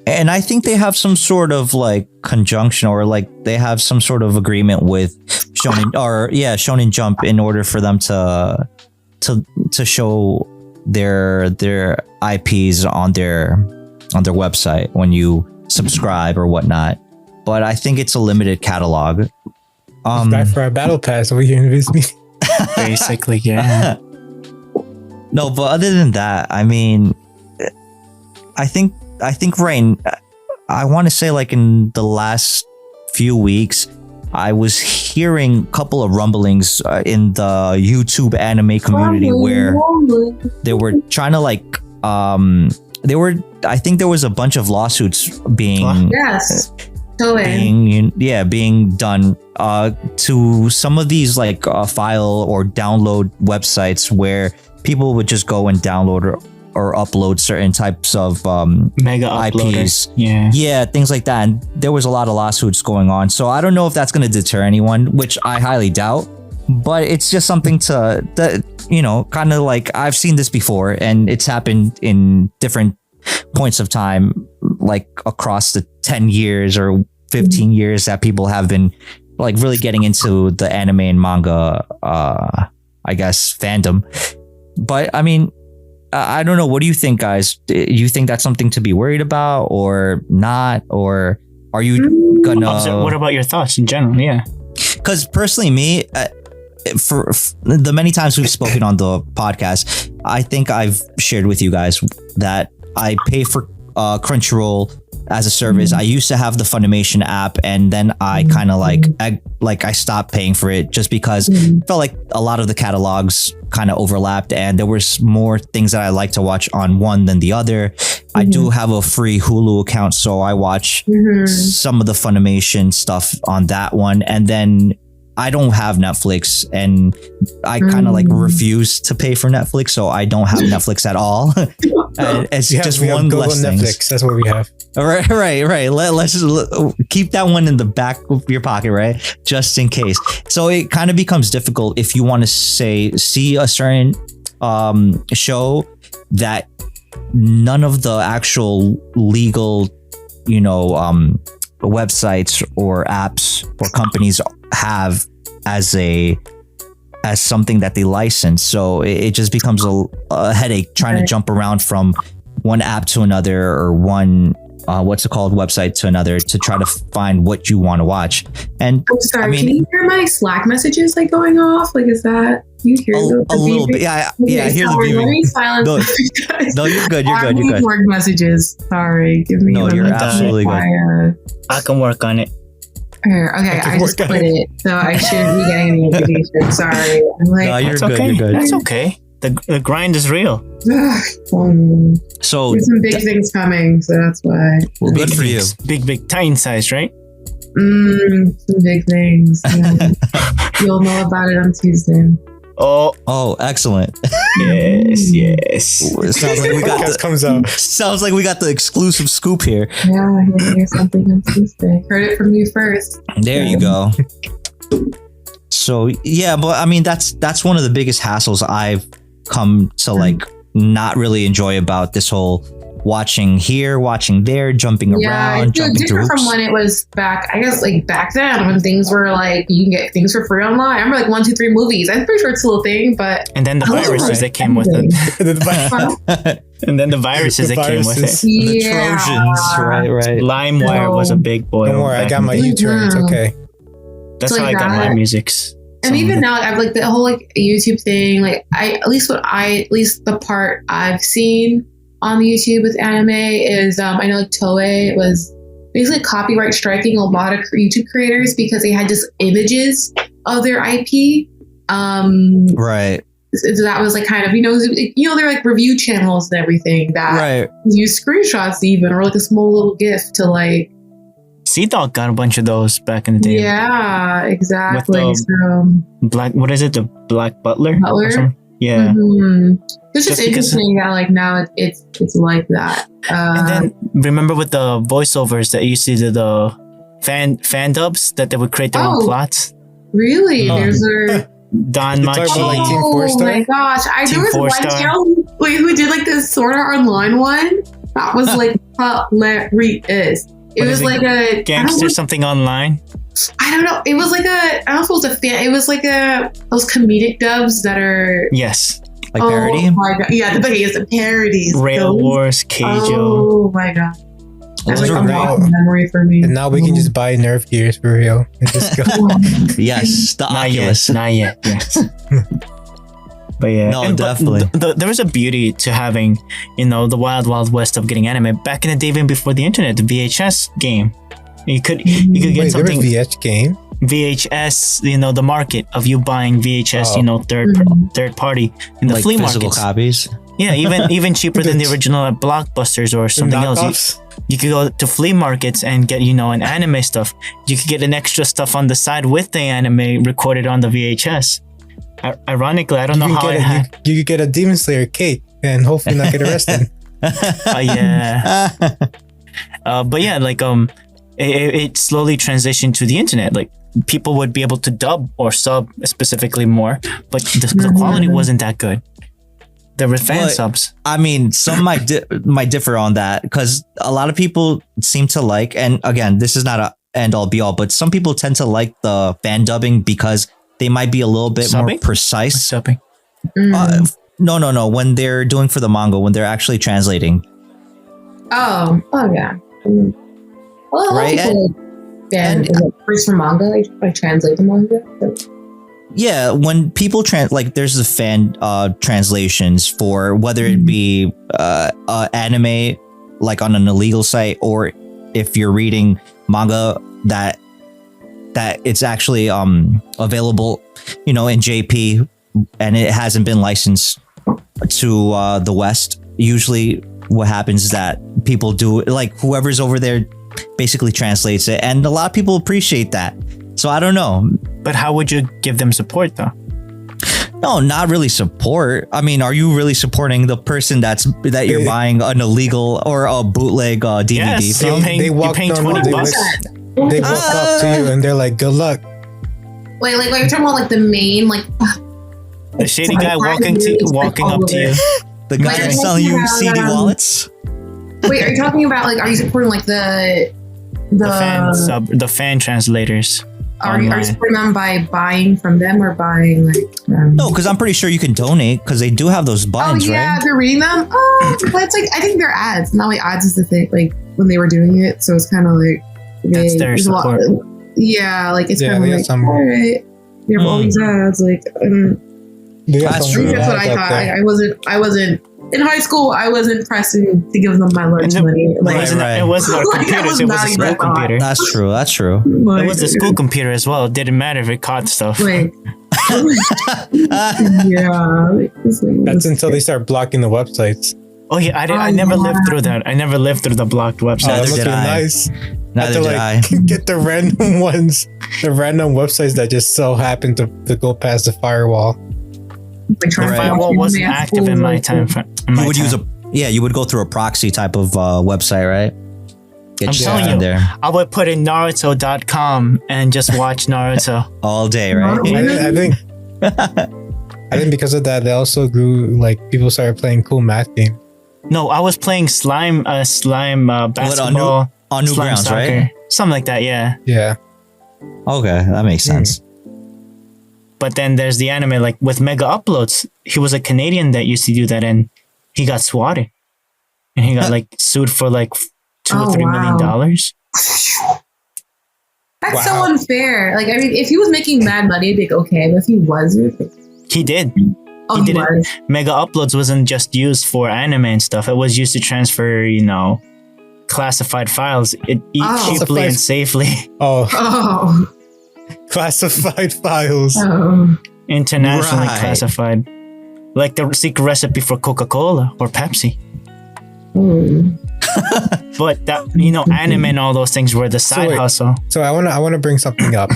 E: And I think they have some sort of conjunction, or they have some sort of agreement with Shonen Jump in order for them to show their IPs on their website when you subscribe or whatnot. But I think it's a limited catalog.
A: Back for our battle pass over here in Viz Media.
B: Basically, yeah.
E: No, but other than that, I mean, I think Rain, I want to say in the last few weeks, I was hearing a couple of rumblings in the YouTube anime community where they were trying to I think there was a bunch of lawsuits being being done to some of these file or download websites where people would just go and download or upload certain types of
B: mega
E: IPs.
B: Uploader.
E: Yeah, things like that. And there was a lot of lawsuits going on. So I don't know if that's going to deter anyone, which I highly doubt. But it's just something kind of I've seen this before, and it's happened in different points of time, across the 10 years or 15 years that people have been really getting into the anime and manga, I guess, fandom. But I mean, I don't know. What do you think, guys? Do you think that's something to be worried about or not? Or are you gonna...
B: What about your thoughts in general? Yeah.
E: Because personally, me, for the many times we've spoken on the podcast, I think I've shared with you guys that I pay for Crunchyroll as a service. I used to have the Funimation app, and then I kind of I stopped paying for it just because it felt like a lot of the catalogs kind of overlapped, and there was more things that I like to watch on one than the other. I do have a free Hulu account, so I watch some of the Funimation stuff on that one, and then I don't have Netflix, and I kind of refuse to pay for Netflix, so I don't have Netflix at all. It's just one less thing.
A: Netflix. That's what we have.
E: Right. Let's just keep that one in the back of your pocket, right? Just in case. So it kind of becomes difficult if you want to see a certain show that none of the actual legal, websites or apps or companies have as something that they license. So it just becomes a headache trying to jump around from one app to another, or one website to another, to try to find what you want to watch. And
F: I'm sorry, can you hear my Slack messages going off? Is that... You hear
E: A little bit. Yeah, I hear the
F: Let
E: beeping.
F: me silence
E: No,
F: you guys.
E: No, you're good. You're
F: I
E: good. You're
F: need
E: good.
F: work messages. Sorry. Give me
E: No,
F: a
E: you're
F: minute.
E: absolutely good.
B: I can work on it.
F: Here, okay, I just
A: work on
F: quit it, so I shouldn't be getting any notifications. Sorry. I'm
E: No,
F: like,
E: you're
B: That's
E: good.
B: okay.
E: You're good.
B: That's okay. The grind is real.
E: So
F: there's some big things coming, so that's why.
E: well, good for you.
B: things. Big, titan size, right?
F: Some big things. Yeah. You'll know about it on Tuesday.
E: Oh, excellent.
B: Yes.
E: It sounds like we got
A: Podcast comes out.
E: sounds like we got the exclusive scoop here.
F: Yeah, here's something on Tuesday. Heard it from you first.
E: There you go. So yeah, but I mean that's one of the biggest hassles I've come to like not really enjoy about this whole watching here, watching there, jumping
F: Yeah,
E: around,
F: it's
E: jumping through
F: different from
E: hoops.
F: when it was back. I guess like back then when things were like you can get things for free online. I remember like 1, 2, 3 movies. I'm pretty sure it's still a thing, but
B: And then the
F: I wasn't
B: viruses
F: like
B: that came with it.
F: Huh?
B: And then the viruses
A: The
B: that came with
A: viruses.
B: it.
E: The
F: Yeah.
E: Trojans, right.
B: LimeWire was a big boy.
A: Don't worry, I
B: back
A: got
B: in
A: my
B: the day.
A: U-turn. It's okay.
B: That's
F: So
B: how I
F: like
B: got my
F: that.
B: musics.
F: And even now, like, I've like the whole like YouTube thing. Like at least the part I've seen on the YouTube with anime is I know like Toei was basically copyright striking a lot of YouTube creators because they had just images of their IP.
E: Right.
F: So that was like kind of they're like review channels and everything that
E: Right.
F: use screenshots even or like a small little GIF to like.
B: Sea Dog got a bunch of those back in the day.
F: Yeah, exactly.
B: With what is it? The Black Butler?
F: Butler?
B: Or something? Yeah.
F: It's just
B: Just because-
F: interesting that like now it's like that.
B: And then remember with the voiceovers that you used to do the fan dubs that they would create their own
F: Oh.
B: plots.
F: Really,
B: Oh.
F: there's a
B: Don
A: You talking about,
B: Machi.
A: like, Team Four
F: oh
A: Star?
F: my gosh!
B: Team
F: There was
B: Four
F: one
B: Star.
F: channel who did like this Sword Art Online one that was like hilarious. It
B: What
F: was
B: is it?
F: like a
B: Gangster something online.
F: I don't know. It was like I don't know if it was a fan. It was like those comedic dubs that are
B: Yes.
E: Like parody.
F: Oh my god! Yeah, but it's the parodies.
B: Rail
F: Those-
B: Wars, Keijo.
F: Oh my god! That's
E: Those
F: like
E: are
F: a
E: great.
F: long memory for me.
A: And now we can just buy Nerf gears for real and just go.
E: Yes, the
B: Not
E: Oculus.
B: yet. Not yet. Yes. But yeah,
E: No,
B: but
E: definitely.
B: there was a beauty to having, the wild, wild west of getting anime back in the day, even before the internet. The VHS game, you could get
A: Wait, there was
B: something
A: VH game?
B: VHS. The market of you buying VHS.
A: Oh.
B: Third party in the
E: Like
B: flea
E: physical
B: markets.
E: copies.
B: Yeah, even cheaper than the original at Blockbusters or something else.
A: Knockoffs?
B: You could go to flea markets and get an anime stuff. You could get an extra stuff on the side with the anime recorded on the VHS. Ironically, I don't know how it had.
A: You could get a Demon Slayer cake and hopefully not get arrested.
B: Yeah. But yeah, like it slowly transitioned to the internet. Like people would be able to dub or sub specifically more, but the quality wasn't that good. There were fan
E: But-
B: subs.
E: I mean, some might differ on that because a lot of people seem to like, and again, this is not a end all be all, but some people tend to like the fan dubbing because they might be a little bit more
B: Subbing?
E: precise.
B: Subbing.
E: No. When they're doing for the manga, when they're actually translating,
F: Oh yeah. Well,
E: Right,
F: and first for manga, like translate the manga.
E: yeah, when people there's the fan translations for whether it be anime like on an illegal site or if you're reading manga that it's actually available in JP and it hasn't been licensed to the West. Usually what happens is that people do like whoever's over there basically translates it, and a lot of people appreciate that. So I don't know.
B: But how would you give them support though?
E: No, not really support. I mean, are you really supporting the person that you're buying an illegal or a bootleg DVD
B: Yes,
E: from?
B: you're paying
A: no,
B: $20
A: they
B: bucks.
A: They walk up to you and they're like, "Good luck."
F: Wait, like you're talking about like the main like
B: The shady guy
F: Sorry,
B: walking up to you.
E: The guy
F: Like,
E: that's selling you CD
F: um,
E: wallets?
F: wait, are you talking about like are you supporting like the
B: The fan translators.
F: are you
B: online.
F: supporting them by buying from them or buying like
E: No, because I'm pretty sure you can donate because they do have those
F: oh
E: buttons,
F: yeah,
E: right?
F: they're reading them. Oh, that's like I think they're ads. Not like ads is the thing. Like when they were doing it, so it's kind of like
B: That's their
F: there's a lot-
B: support.
F: yeah, like it's
A: Yeah,
F: kind
A: they
F: of
A: got
F: like
A: some-
F: all right, you have all these ads. Like
A: They got
E: That's
A: some
E: true.
A: weird
F: That's what
A: ads
F: I
A: out
F: thought.
A: there.
F: I wasn't in high school. I wasn't pressing to give them my lunch
B: And
F: money.
B: It wasn't,
E: right.
B: it wasn't our
F: Like, I
B: computers.
F: was
B: It was
F: not
B: a
F: even
B: school
F: a thought.
B: computer.
E: That's true. That's true.
B: It was a school computer as well. It didn't matter if it caught stuff.
F: Like, yeah.
A: That's until they start blocking the websites.
B: Oh yeah, I never lived through that. I never lived through the blocked
A: Oh,
B: websites.
A: that
E: Neither
A: must
E: did
A: be
E: I.
A: nice.
E: Neither
A: To
E: did I.
A: get the random ones, the random websites that just so happen to go past the firewall.
F: Like, trying to
E: Right.
F: find
B: Firewall
F: out
B: wasn't
F: math
B: active in
F: schools,
B: my
F: like,
B: time.
E: You would use you would go through a proxy type of website, right? Get
B: I'm
E: your
B: telling
E: stuff in
B: you.
E: there
B: I would put in Naruto.com and just watch Naruto.
E: all day, right?
A: I think because of that, they also grew like people started playing cool math games.
B: No, I was playing slime basketball.
E: On
B: slime
E: Newgrounds,
B: soccer.
E: right?
B: Something like that, yeah.
A: Yeah,
E: Okay, that makes sense.
B: But then there's the anime like with Mega Uploads. He was a Canadian that used to do that, and he got swatted, and he got like sued for like $2 or $3 million.
F: That's so unfair. Like, I mean, if he was making mad money, it'd be like, okay, but if he wasn't,
B: He did.
F: oh,
B: He
F: he
B: didn't.
F: was.
B: Mega Uploads wasn't just used for anime and stuff. It was used to transfer, classified files cheaply
A: Classified-
B: and safely.
A: Oh,
F: Oh,
A: classified files.
F: oh.
B: Internationally
E: Right.
B: classified. Like the secret recipe for Coca-Cola or Pepsi.
F: Oh.
B: But that, anime and all those things were the side
A: wait.
B: hustle.
A: So I wanna bring something up.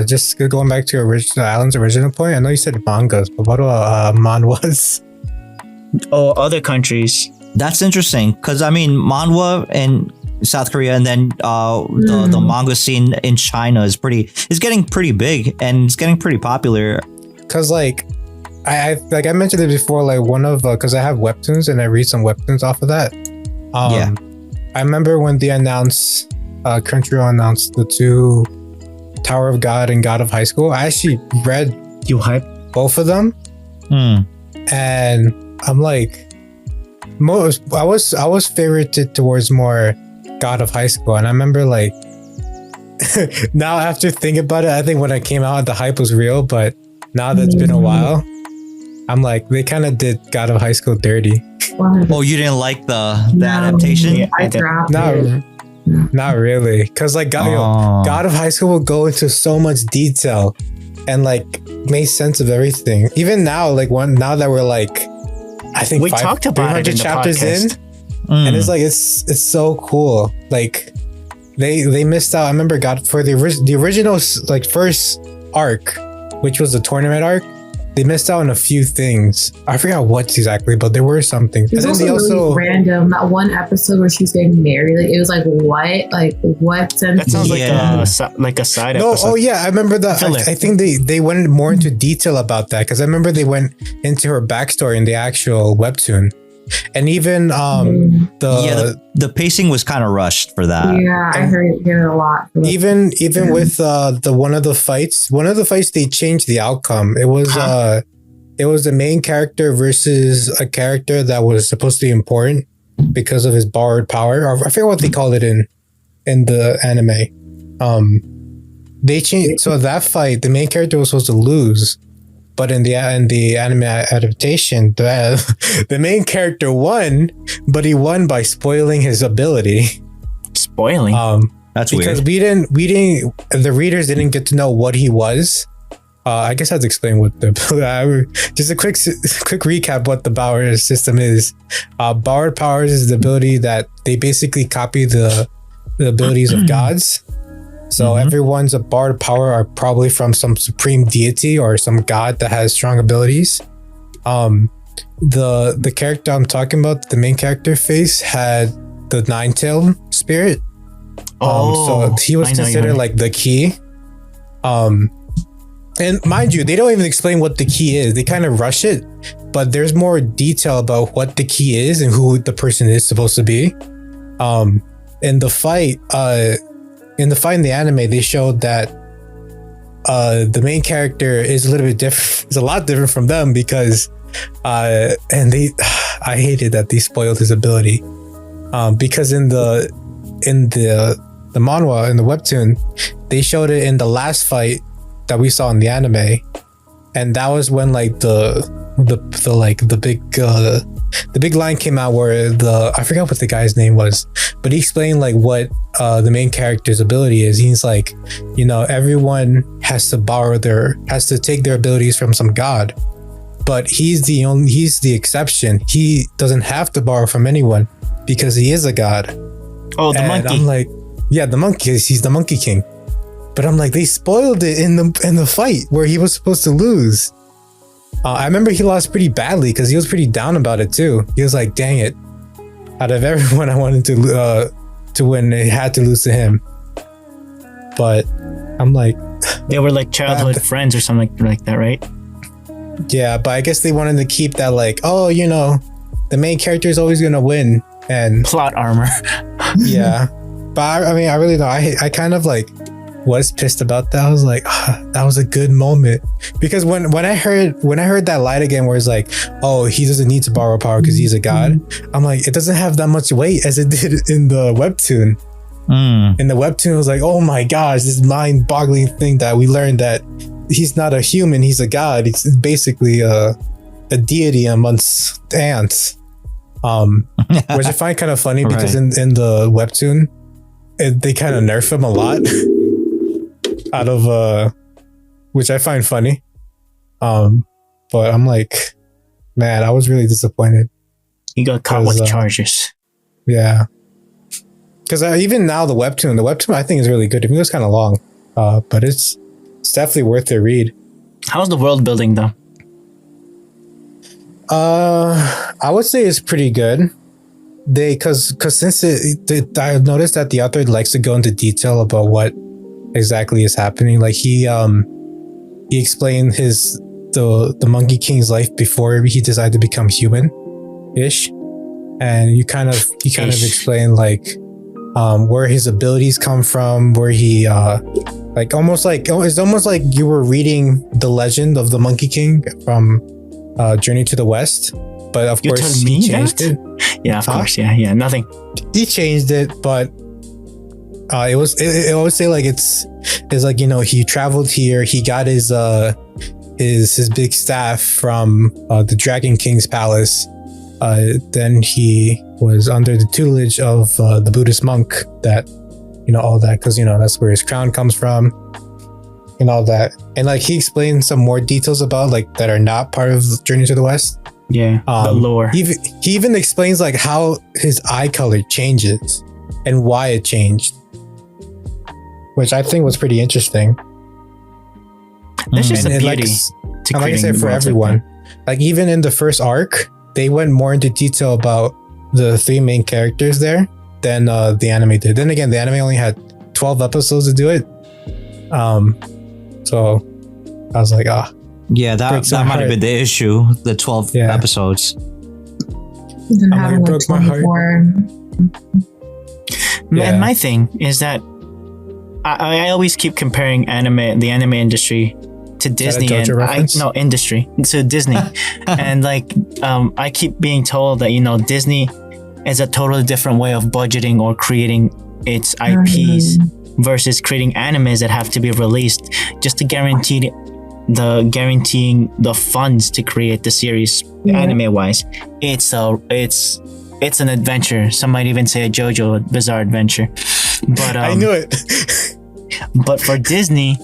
A: Just going back to Alan's original point. I know you said mangas, but what about manhwas?
B: Oh, other countries.
E: That's interesting because I mean, manhwa in South Korea and then the manga scene in China is getting pretty big and it's getting pretty popular.
A: Because like I mentioned it before, like one of because I have webtoons and I read some webtoons off of that.
E: Yeah.
A: I remember when they announced Crunchyroll announced the two Tower of God and God of High School. I actually read
B: You hype?
A: both of them,
E: Hmm.
A: and I'm like, I was favorited towards more God of High School, and I remember like now after thinking about it, I think when I came out, the hype was real, but now that it's been a while, I'm like they kind of did God of High School dirty.
E: Oh, you didn't like the
F: No.
E: adaptation?
B: Yeah.
F: I dropped
A: Not,
F: it.
A: not really, because like God of High School will go into so much detail and like made sense of everything. Even now, like now that we're like, I think
B: We talked about it in the
A: chapters
B: podcast.
A: and it's like it's so cool. Like they missed out. I remember God for the original like first arc, which was the tournament arc. They missed out on a few things. I forgot what exactly, but there were some things.
F: It's
A: And
F: also
A: then they
F: really
A: also
F: random. That one episode where she's getting married, like it was like what, sense?
B: That sounds
E: Yeah.
B: like a side
A: no,
B: episode.
A: oh yeah, I remember that.
B: Filler.
A: I think they went more into detail about that because I remember they went into her backstory in the actual webtoon, and even
E: The pacing was kind of rushed for that.
F: Yeah, I heard it a lot.
A: even with the one of the fights they changed the outcome. It was the main character versus a character that was supposed to be important because of his borrowed power, or I forget what they called it in the anime. They changed, so that fight the main character was supposed to lose, but in the anime adaptation the main character won, but he won by spoiling his ability.
B: Spoiling.
E: That's
A: Because
E: weird.
A: the readers didn't get to know what he was. I guess I have to explain what the just a quick recap what the Bauer system is. Borrowed powers is the ability that they basically copy the abilities of gods. So everyone's a borrowed power are probably from some supreme deity or some god that has strong abilities. The character I'm talking about, the main character face, had the nine-tailed spirit. So he was
B: I know
A: considered
B: you're-
A: like the key. And mind you, they don't even explain what the key is. They kind of rush it, but there's more detail about what the key is and who the person is supposed to be. In the fight, in the anime, they showed that the main character is a little bit different. It's a lot different from them because, I hated that they spoiled his ability. Because in the manhwa, in the webtoon, they showed it in the last fight that we saw in the anime. and that was when like the big line came out where I forgot what the guy's name was, but he explained like what the main character's ability is. He's like, everyone has to take their abilities from some god, but he's the exception. He doesn't have to borrow from anyone because he is a god.
B: Oh, the monkey.
A: I'm like, yeah, the monkey. He's the Monkey King. But I'm like, they spoiled it in the fight where he was supposed to lose. I remember he lost pretty badly because he was pretty down about it too. He was like, dang it. Out of everyone I wanted to win, it had to lose to him. But I'm like...
B: They were like childhood friends or something like that, right?
A: Yeah, but I guess they wanted to keep that like, the main character is always going to win. And
B: plot armor.
A: Yeah. But I mean, I really don't. I kind of like was pissed about that. I was like, that was a good moment, because when I heard that line again where it's like, oh, he doesn't need to borrow power because he's a god, I'm like, it doesn't have that much weight as it did in the webtoon. In the webtoon, it was like, oh my gosh, this mind-boggling thing that we learned that he's not a human, he's a god. He's basically a deity amongst ants. Which I find kind of funny because in the webtoon, they kind of nerf him a lot out of which I find funny. But I'm like, man, I was really disappointed.
B: He got caught with charges.
A: Yeah, because even now the webtoon I think is really good. Even though it's kind of long, but it's definitely worth the read.
B: How's the world building though?
A: I would say it's pretty good. Because since I noticed that the author likes to go into detail about what exactly is happening. Like he explained the Monkey King's life before he decided to become human-ish, and he kind of explained like where his abilities come from, where he it's almost like you were reading the legend of the Monkey King from Journey to the West, but of course he changed it.
B: Yeah, of course. Yeah, nothing.
A: He changed it, but it always say like it's like, he traveled here, he got his big staff from the Dragon King's palace. Then he was under the tutelage of the Buddhist monk that, all that, because that's where his crown comes from and all that. And like he explained some more details about like that are not part of Journey to the West.
B: Yeah, the lore.
A: He even explains like how his eye color changes and why it changed, which I think was pretty interesting.
B: That's just a beauty.
A: And like I said, for everyone, like even in the first arc, they went more into detail about the three main characters there than the anime did. Then again, the anime only had 12 episodes to do it. So I was like,
E: yeah, that might have been the issue. The 12 episodes.
F: Then having like 24.
B: And my thing is that I always keep comparing the anime industry to Disney industry to Disney. And like I keep being told that Disney is a totally different way of budgeting or creating its IPs versus creating animes that have to be released just to guaranteeing the funds to create the series. Anime wise, it's an adventure. Some might even say a JoJo Bizarre Adventure. But
A: I knew it.
B: But for Disney,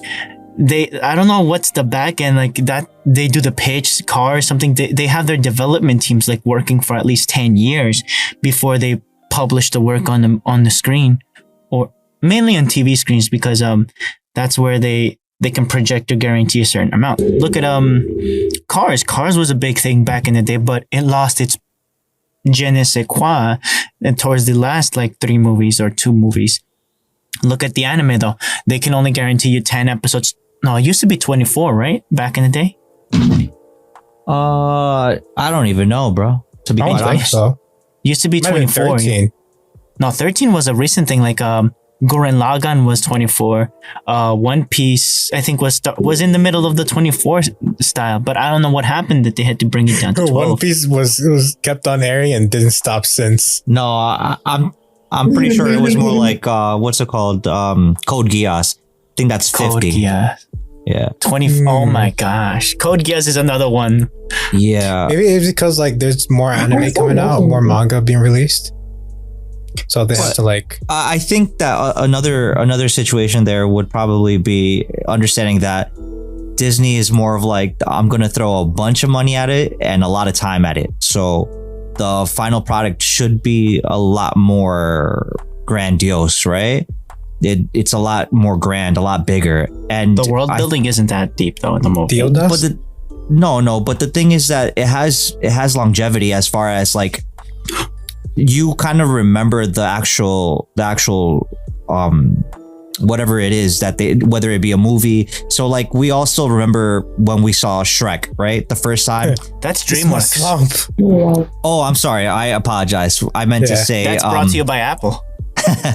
B: I don't know what's the back end like that. They do the pitch, car or something. They have their development teams like working for at least 10 years before they publish the work on the screen, or mainly on TV screens, because that's where they can project or guarantee a certain amount. Look at Cars. Cars was a big thing back in the day, but it lost its je ne sais quoi towards the last like 3 movies or 2 movies. Look at the anime though. They can only guarantee you 10 episodes. No, it used to be 24, right? Back in the day?
E: I don't even know, bro. To be quite honest.
A: So.
B: Used to be 24.
A: 13.
B: No, 13 was a recent thing. Like Gurren Lagann was 24. One Piece, I think, was in the middle of the 24 style, but I don't know what happened that they had to bring it down to 12.
A: One Piece was kept on airing and didn't stop since.
E: No, I'm pretty sure it was more like what's it called? Code Geass. I think that's 50.
B: Code Geass.
E: Yeah.
B: 20. Oh my gosh. Code Geass is another one.
E: Yeah.
A: Maybe it's because like there's more anime coming out, more manga being released, so they have to like.
E: I think that another situation there would probably be understanding that Disney is more of like, I'm gonna throw a bunch of money at it and a lot of time at it, so the final product should be a lot more grandiose, right? It's a lot more grand, a lot bigger, and
B: The world building isn't that deep though in the movie.
A: Dio
E: but
A: does?
E: but the thing is that it has longevity, as far as like you kind of remember the actual whatever it is that they, whether it be a movie. So like we all still remember when we saw Shrek, right? The first time.
B: That's
A: It's my
B: DreamWorks.
A: slump.
E: Oh, I'm sorry. I apologize. I meant to
A: Yeah.
E: say
B: That's brought to you by Apple.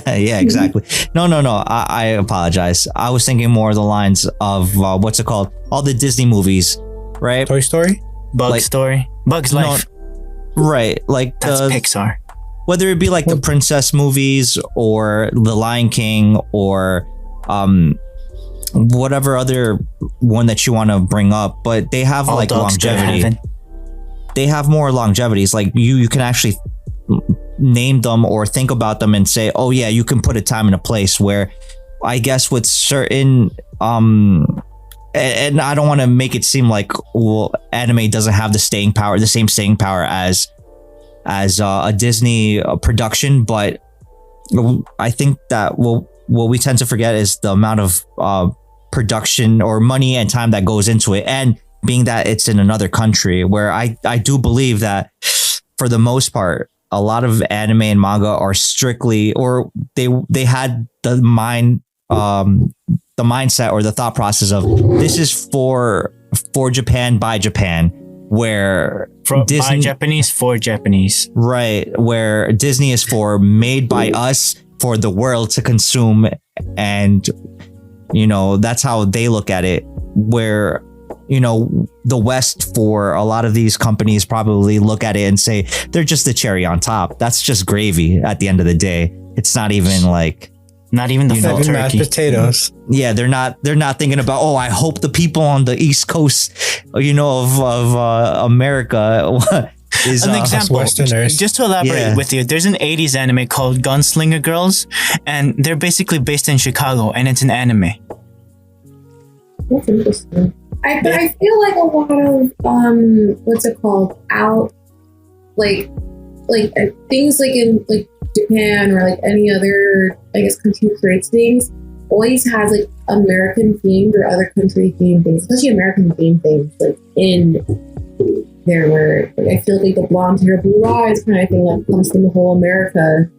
E: yeah, exactly. No. I apologize. I was thinking more of the lines of what's it called? All the Disney movies, right?
A: Toy Story.
B: Bug's Story. Bug's
E: No,
B: Life.
E: Right. Like
B: That's Pixar.
E: whether it be like the princess movies or the Lion King or whatever other one that you want to bring up, but they have
B: All
E: like
B: dogs go to
E: longevity.
B: heaven.
E: They have more longevities. Like you can actually name them or think about them and say, oh yeah, you can put a time and a place. Where I guess with certain and I don't want to make it seem like, well, anime doesn't have the same staying power as a Disney production, but I think that what we tend to forget is the amount of production or money and time that goes into it, and being that it's in another country, where I do believe that for the most part a lot of anime and manga are strictly, or they had the mindset or the thought process of, this is for Japan by Japan, where
B: By
E: Disney,
B: Japanese for Japanese.
E: right, where Disney is for made by us for the world to consume, and that's how they look at it. Where the West, for a lot of these companies, probably look at it and say they're just the cherry on top. That's just gravy at the end of the day. It's not even like,
B: Not even the full
A: Maybe mashed
B: turkey.
A: potatoes.
E: yeah, they're not thinking about, oh, I hope the people on the East Coast, of America is
B: An example,
A: Westerners.
B: just to elaborate
E: Yeah.
B: with you, there's an 80s anime called Gunslinger Girls, and they're basically based in Chicago, and it's an anime.
F: That's interesting. But I feel like a lot of what's it called, out like things like in like Japan or like any other, I guess, country who creates things always has like American themed or other country themed things, especially American themed things, like in there, where like I feel like the blonde hair, blue eyes kind of thing that comes from the whole America.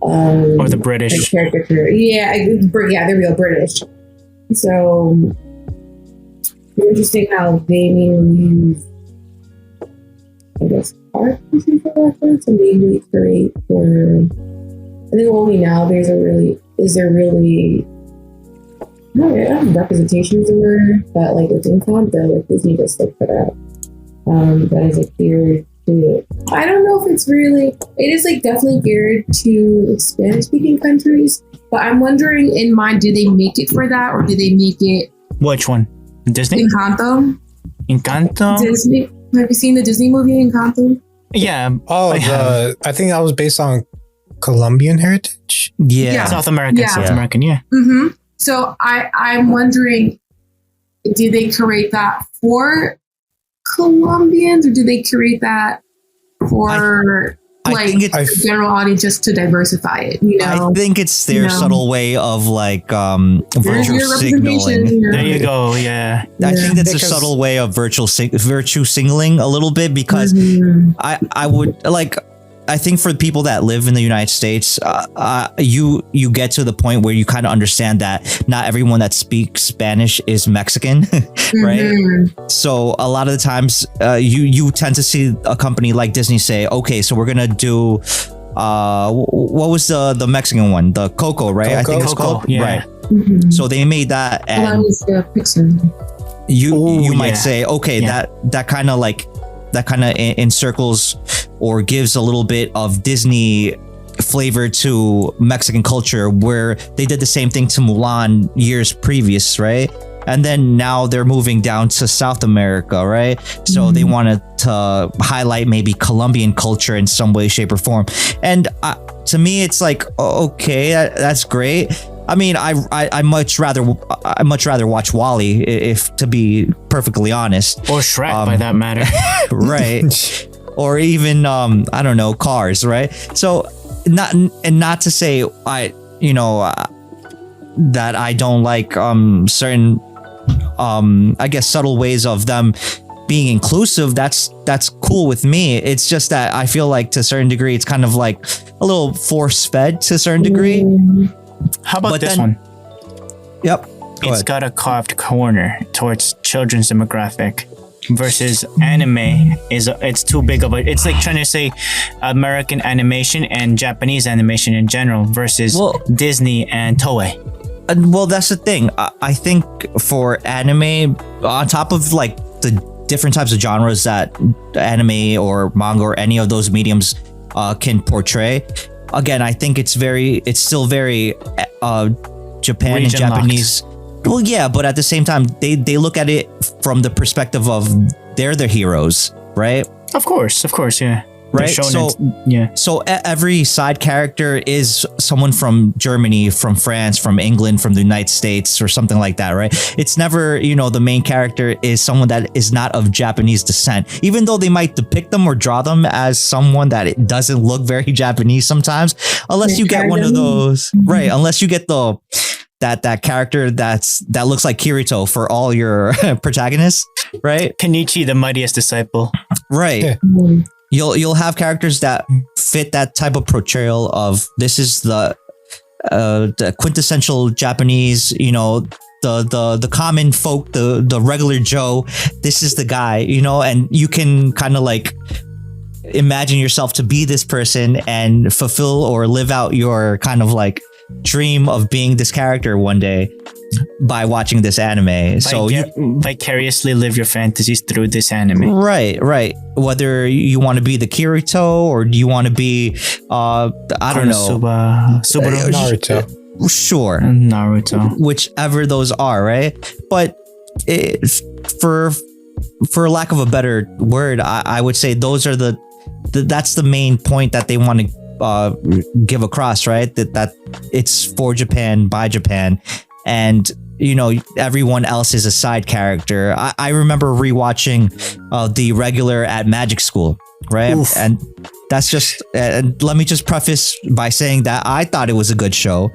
B: Or the
F: like
B: British.
F: caricature. Yeah, there we go, British. So it's interesting how they mainly use, I guess, art as a reference, and mainly create for. I think only now is there really I don't know, representations of word, but like with Encanto, like Disney just like put out that is like geared to it. I don't know if it is like definitely geared to like Spanish speaking countries, but I'm wondering in mind, do they make it for that, or do they make it
B: Which one? Disney?
F: Encanto?
B: Encanto?
F: Disney. Have you seen the Disney movie Encanto?
B: Yeah.
A: Oh, I think that was based on Colombian heritage.
E: yeah.
B: South American.
F: Yeah.
B: South American, yeah.
F: Mm-hmm. So I'm wondering, do they create that for Colombians, or do they create that for
E: I think it's,
F: the general audience, just to diversify it?
E: I think it's their subtle way of like virtue
F: Your
E: signaling.
F: representation,
B: There you go, yeah.
E: I think that's a
A: Because-
E: subtle way of virtue signaling a little bit, because
F: Mhm.
E: I would like, I think for people that live in the United States, you get to the point where you kind of understand that not everyone that speaks Spanish is Mexican, right?
F: Mhm.
E: So a lot of the times, you tend to see a company like Disney say, okay, so we're gonna do, what was the Mexican one, the Coco, right? I think it's
B: Coco,
E: called,
B: yeah.
E: right?
F: Mhm.
E: So they made that,
F: Well, that
E: and
F: was Pixar.
E: you
B: Ooh,
E: might
B: yeah.
E: say, okay,
B: Yeah.
E: that kind of encircles or gives a little bit of Disney flavor to Mexican culture, where they did the same thing to Mulan years previous, right? And then now they're moving down to South America, right? So they wanted to highlight maybe Colombian culture in some way, shape, or form. And to me, it's like, okay, that's great. I mean, I much rather watch Wall-E, if to be perfectly honest,
B: or Shrek by that matter.
E: Right? Or even I don't know, Cars, right? So not to say that I don't like certain I guess subtle ways of them being inclusive. That's cool with me. It's just that I feel like to a certain degree it's kind of like a little force fed to a certain degree.
B: How about this one?
E: Yep.
B: It's got a carved corner towards children's demographic versus anime it's too big of a, it's like trying to say American animation and Japanese animation in general versus Disney and Toei.
E: Well, that's the thing. I think for anime, on top of like the different types of genres that anime or manga or any of those mediums can portray, again, I think it's still very Japan
B: Region
E: and Japanese. Well, yeah, but at the same time, they look at it from the perspective of they're the heroes, right?
B: Of course, yeah.
E: Right. So every side character is someone from Germany, from France, from England, from the United States, or something like that, right? It's never, the main character is someone that is not of Japanese descent, even though they might depict them or draw them as someone that it doesn't look very Japanese sometimes, unless you get one of those, right? Unless you get that character that looks like Kirito for all your protagonists, right?
B: Kenichi, the mightiest disciple,
E: right? You'll have characters that fit that type of portrayal of this is the quintessential Japanese, the common folk, the regular Joe. This is the guy, and you can kind of like imagine yourself to be this person and fulfill or live out your kind of like dream of being this character one day by watching this anime. So you
B: vicariously live your fantasies through this anime.
E: Right. Whether you want to be the Kirito or do you want to be I don't know,
B: Subaru,
A: Naruto.
E: Sure,
B: Naruto,
E: whichever those are, right? But for lack of a better word, I would say those are that's the main point that they want to give across, right? That it's for Japan by Japan, and everyone else is a side character. I remember rewatching the regular at Magic School, right? Oof. And that's just and let me just preface by saying that I thought it was a good show,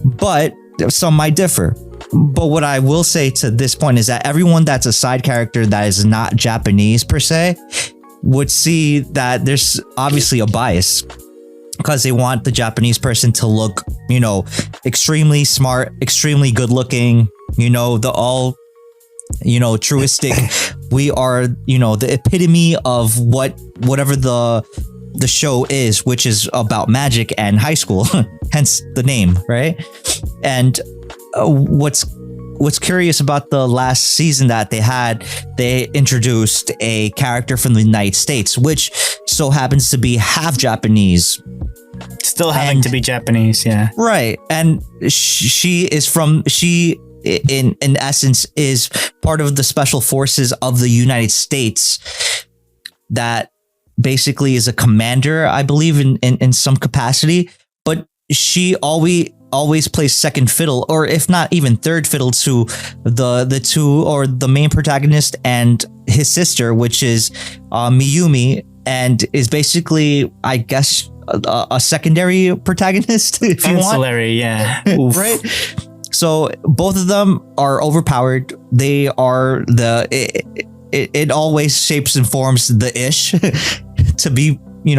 E: but some might differ. But what I will say to this point is that everyone that's a side character that is not Japanese per se would see that there's obviously a bias, because they want the Japanese person to look, extremely smart, extremely good looking, the all, truistic. We are, the epitome of whatever the show is, which is about magic and high school, hence the name, right? And what's curious about the last season that they introduced a character from the United States, which so happens to be half Japanese.
B: Still having to be Japanese, yeah.
E: Right. And she in essence is part of the special forces of the United States that basically is a commander, I believe, in some capacity. But she always plays second fiddle, or if not even third fiddle, to the two, or the main protagonist and his sister, which is Miyumi, and is basically, I guess, a secondary protagonist, if you want.
B: Ancillary, yeah.
E: Right? So both of them are overpowered. They are it always shapes and forms the ish, to be,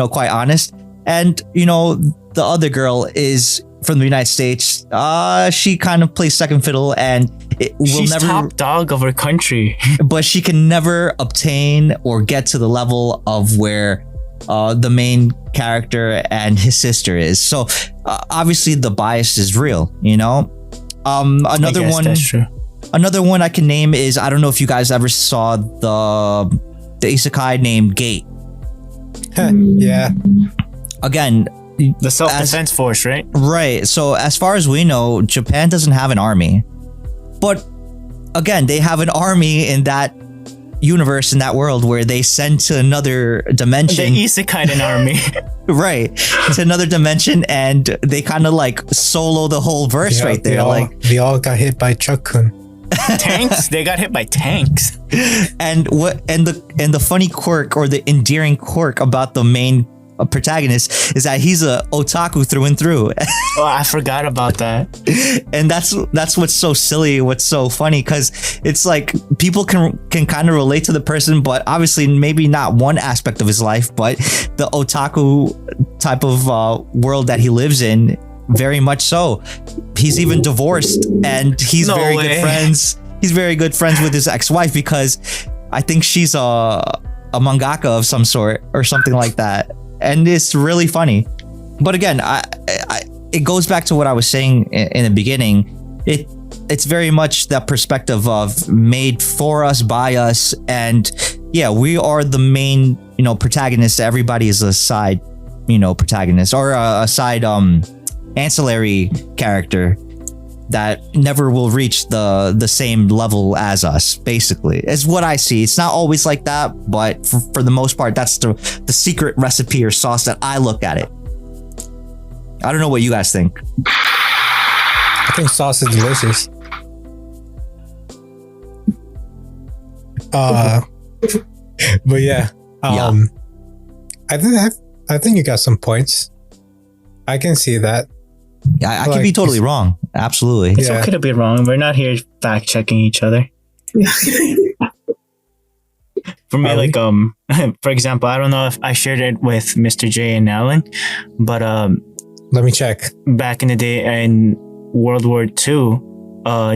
E: quite honest. And, the other girl is from the United States. She kind of plays second fiddle, and
B: she's never top dog of her country.
E: But she can never obtain or get to the level of where the main character and his sister is. So obviously the bias is real, Another one, that's true. Another one I can name is, I don't know if you guys ever saw the isekai named Gate.
A: Yeah.
E: Again,
B: the self-defense force, right?
E: Right. So as far as we know, Japan doesn't have an army, but again, they have an army in that universe, in that world, where they send to another dimension.
B: The Isekai an army.
E: Right. To another dimension, and they kind of like solo the whole verse right there.
A: They all got hit by Chuck-kun.
B: Tanks. They got hit by tanks.
E: And the funny quirk, or the endearing quirk about the main protagonist, is that he's a otaku through and through.
B: Oh, I forgot about that.
E: And that's what's so silly, what's so funny, because it's like people can kind of relate to the person, but obviously maybe not one aspect of his life, but the otaku type of world that he lives in, very much so. He's even divorced, and he's good friends. He's very good friends with his ex-wife, because I think she's a mangaka of some sort or something like that. And it's really funny. But again, it goes back to what I was saying in the beginning. It's very much that perspective of made for us, by us, and yeah, we are the main, protagonist. Everybody is a side, protagonist, or a side ancillary character that never will reach the same level as us, basically, is what I see. It's not always like that, but for the most part, that's the secret recipe or sauce that I look at it. I don't know what you guys think.
A: I think sauce is delicious. But yeah, I think you got some points. I can see that.
E: I could be totally wrong. Absolutely.
B: It's okay to be wrong. We're not here fact checking each other. For me, like, for example, I don't know if I shared it with Mr. J and Alan, but
A: let me check.
B: Back in the day in World War II,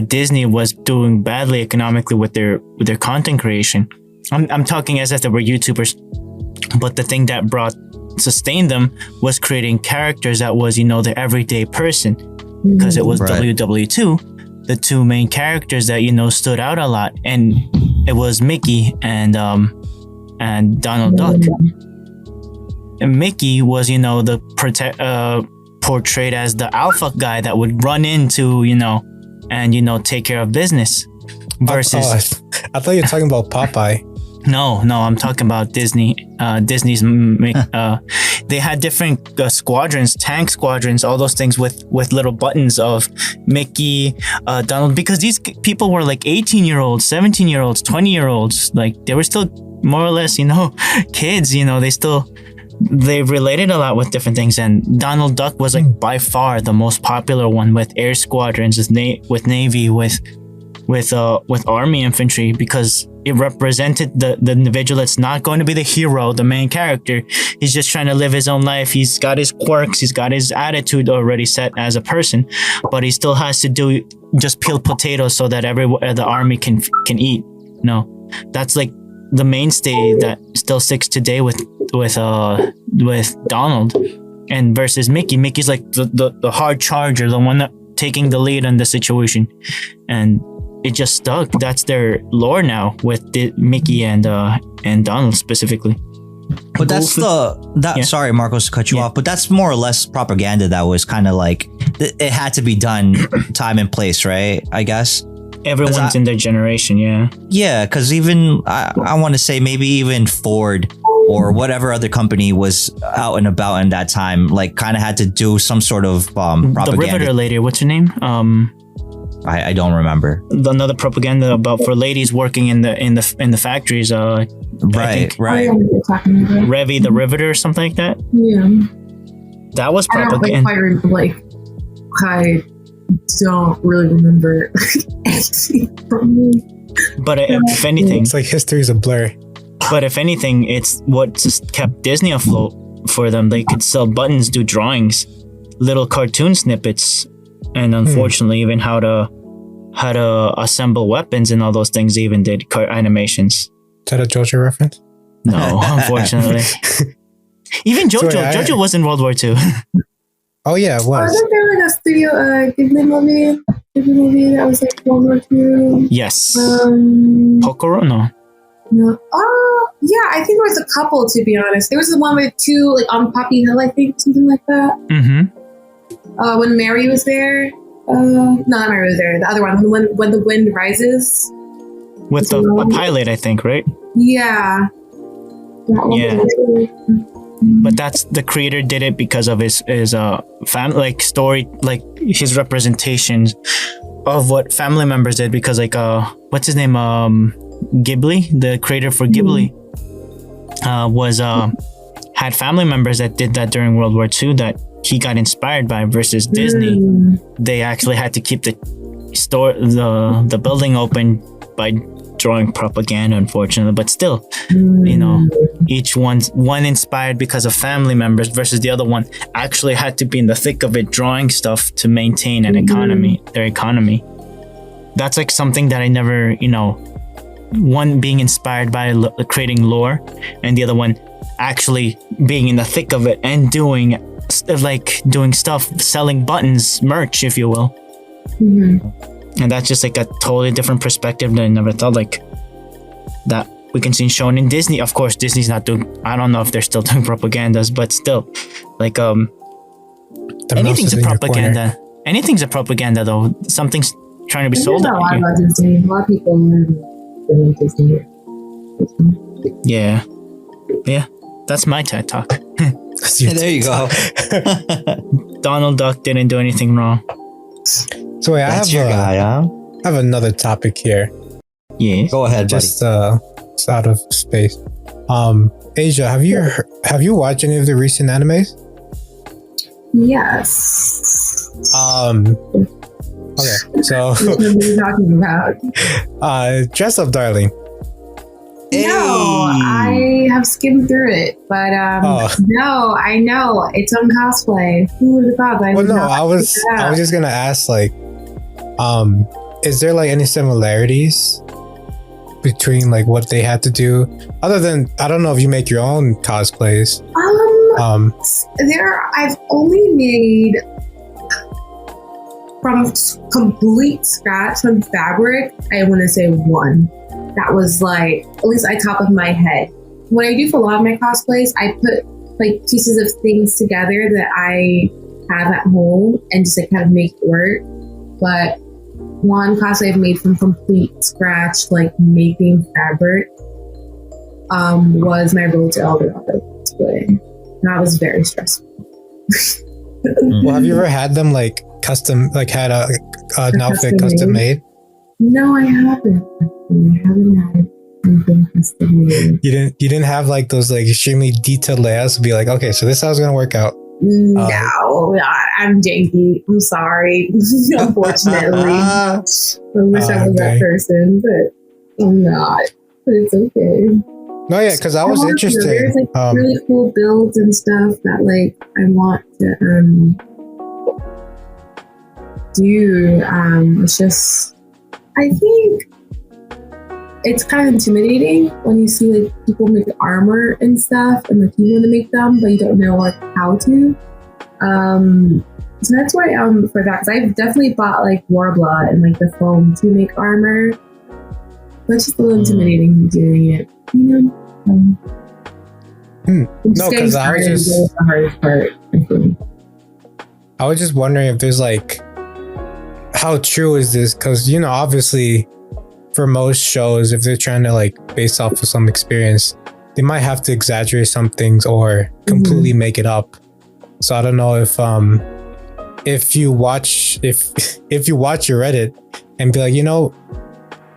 B: Disney was doing badly economically with their content creation. I'm talking as if they were YouTubers, but the thing that sustained them was creating characters that was, the everyday person, because it was WW2, the two main characters that stood out a lot, and it was Mickey and Donald Duck. And Mickey was portrayed as the alpha guy that would run into and take care of business, versus
A: I thought you were talking about Popeye.
B: No, I'm talking about Disney. Disney's they had different squadrons, tank squadrons, all those things with little buttons of Mickey, Donald, because these people were like 18-year-olds, 17-year-olds, 20-year-olds. Like, they were still more or less, kids. They related a lot with different things. And Donald Duck was like by far the most popular one, with air squadrons, with Navy, with army infantry, because it represented the individual that's not going to be the hero, the main character. He's just trying to live his own life. He's got his quirks. He's got his attitude already set as a person, but he still has to just peel potatoes so that the army can eat. That's like the mainstay that still sticks today with Donald, and versus Mickey. Mickey's like the hard charger, the one that taking the lead in the situation, and it just stuck. That's their lore now with Mickey and Donald specifically.
E: But sorry, Marcos, to cut you off, but that's more or less propaganda that was kind of like, it had to be done time and place, right? I guess.
B: Everyone's in their generation, yeah.
E: Yeah, because even, I want to say maybe even Ford or whatever other company was out and about in that time, like kind of had to do some sort of propaganda.
B: The Riveter lady, what's her name?
E: I don't remember.
B: Another propaganda about for ladies working in the factories.
E: Right.
B: Revy the Riveter or something like that.
F: Yeah.
B: That was propaganda.
F: I don't really remember anything from me.
B: But if anything,
A: it's like history's a blur.
B: But if anything, it's what just kept Disney afloat for them. They could sell buttons, do drawings, little cartoon snippets, and unfortunately, even how to assemble weapons and all those things. They even did animations.
A: Is that a JoJo reference?
B: No, unfortunately. Even JoJo was in World War II.
A: Oh yeah, it was.
F: Wasn't there like a Studio Ghibli movie that was like World War II?
B: Yes. Pokoro? No.
F: Oh, yeah, I think there was a couple, to be honest. There was the one with two, like on Poppy Hill, I think, something like that.
B: Mm-hmm.
F: When Mary was there. No, not my Rosary. The other one, when the wind rises.
B: With the pilot, I think, right?
F: Yeah. That one
B: Yeah.
F: was really-
B: But that's the creator did it because of his family, like story, like his representations of what family members did. Because like what's his name, Ghibli, the creator for Ghibli, was had family members that did that during World War II that he got inspired by. Versus Disney, they actually had to keep the building open by drawing propaganda, unfortunately. But still, you know, each one inspired because of family members versus the other one actually had to be in the thick of it drawing stuff to maintain an economy, their economy. That's like something that I never, you know, one being inspired by creating lore and the other one actually being in the thick of it and doing stuff, selling buttons, merch, if you will. And that's just like a totally different perspective that I never thought like that we can see shown in Disney. Of course, Disney's not doing, I don't know if they're still doing propagandas, but still, like anything's a propaganda. Anything's a propaganda though. Something's trying to be sold
F: There's
B: at
F: a lot
B: you.
F: about Disney. A lot of people are Disney.
B: Yeah. That's my TED talk.
A: That's your
E: There you go.
B: Donald Duck didn't do anything wrong.
A: So wait,
E: That's your guy, huh?
A: I have another topic here.
B: Yeah.
E: Go ahead, buddy.
A: Just it's out of space. Asia, have you watched any of the recent animes?
F: Yes.
A: Okay, so
F: What are you talking about?
A: Dress Up Darling.
F: No, I have skimmed through it, but no, I know it's on cosplay. Who would have thought?
A: Well, no, I was just gonna ask, like, is there like any similarities between like what they had to do, other than I don't know if you make your own cosplays?
F: I've only made from complete scratch from fabric. I want to say one. That was like, at least I top of my head. What I do for a lot of my cosplays, I put like pieces of things together that I have at home and just like kind of make it work. But one cosplay I've made from complete scratch, like making fabric, was my Road to Eldorado cosplay. That was very stressful.
A: Well, have you ever had them like custom, like had an outfit custom made?
F: No, I haven't. I haven't had anything custom made.
A: You didn't have like those like extremely detailed layouts to be like, okay, so this is how it's gonna work out.
F: No, I'm janky. I'm sorry. Unfortunately, I wish I was that person, but I'm not. But it's okay.
A: No, yeah, because I was interested.
F: There's like really cool builds and stuff that like I want to do. It's just, I think it's kind of intimidating when you see like people make armor and stuff, and like you want to make them, but you don't know like how to. So that's why for that, because I've definitely bought like Warbler and like the foam to make armor. But it's just a little intimidating doing it, you know.
A: No, because I was just
F: the hardest part, I think.
A: I was just wondering if there's like, how true is this? Because, you know, obviously for most shows, if they're trying to like base off of some experience, they might have to exaggerate some things or completely make it up. So I don't know if you watch your Reddit and be like, you know,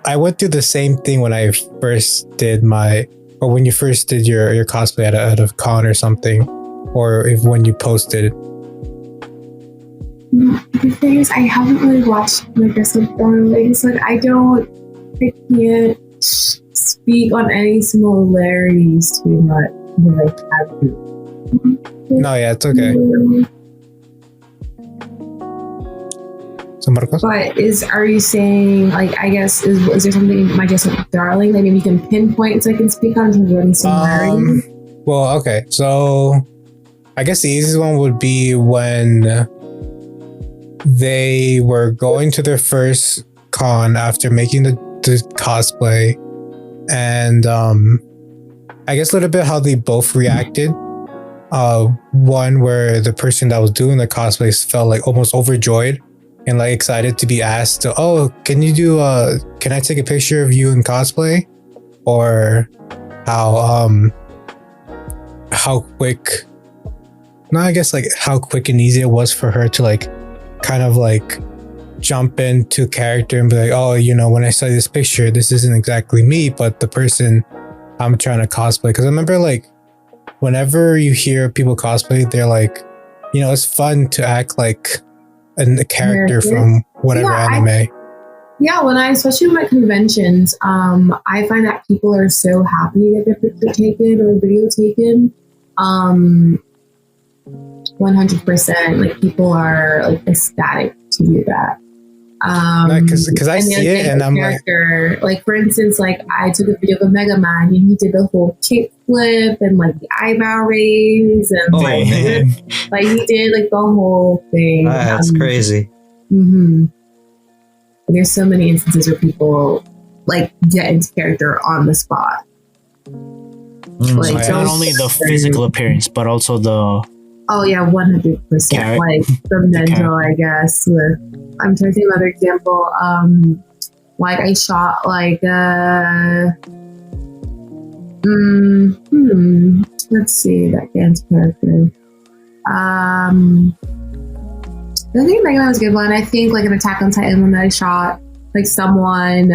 A: I went through the same thing when I first did or when you first did your cosplay at a con or something, or if when you posted.
F: The thing is, I haven't really watched like Dress Up Darling, so like I can't speak on any similarities to what like have to.
A: No, yeah, it's okay. So Marcos?
F: But are you saying like, I guess is there something in my Dress Up Darling that maybe you can pinpoint so I can speak on in terms of any similarities?
A: Well, okay, so I guess the easiest one would be when they were going to their first con after making the cosplay, and I guess a little bit how they both reacted. One where the person that was doing the cosplays felt like almost overjoyed and like excited to be asked to, oh, can I take a picture of you in cosplay? Or how quick, no, I guess like how quick and easy it was for her to like kind of like jump into character and be like, oh, when I saw this picture, this isn't exactly me, but the person I'm trying to cosplay. Because I remember like whenever you hear people cosplay, they're like, it's fun to act like a character from whatever anime.
F: Especially when at conventions, I find that people are so happy to get their picture taken or video taken. 100%. Like people are like ecstatic to do that.
A: Because I see it and I'm
F: like for instance, like I took a video of a Mega Man and he did the whole kick flip and like the eyebrow raise and like he did like the whole thing.
E: That's crazy.
F: Mm-hmm. There's so many instances where people like get into character on the spot.
B: Like not only the physical appearance, but also the
F: 100%. Like the mental, I guess. I'm trying to think of another example. Like I shot like let's see that dance character. I think Mega Man was a good one. I think like an Attack on Titan one that I shot, like someone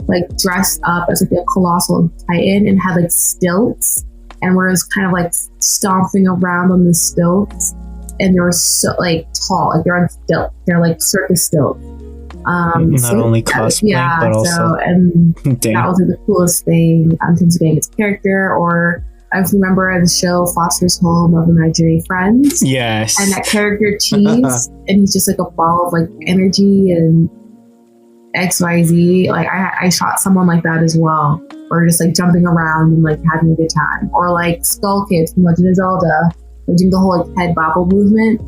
F: like dressed up as like a colossal titan and had like stilts and was kind of like stomping around on the stilts, and they were so like tall, like they're on stilts, they're like circus stilts.
B: Not only cosplay, but also
F: and that was like the coolest thing in terms of getting its character. Or I remember the show Foster's Home of Imaginary Friends.
B: Yes.
F: And that character Cheese, and he's just like a ball of like energy and XYZ. Like I shot someone like that as well. Or just like jumping around and like having a good time. Or like Skull Kid from Legend of Zelda, doing the whole like head bobble movement.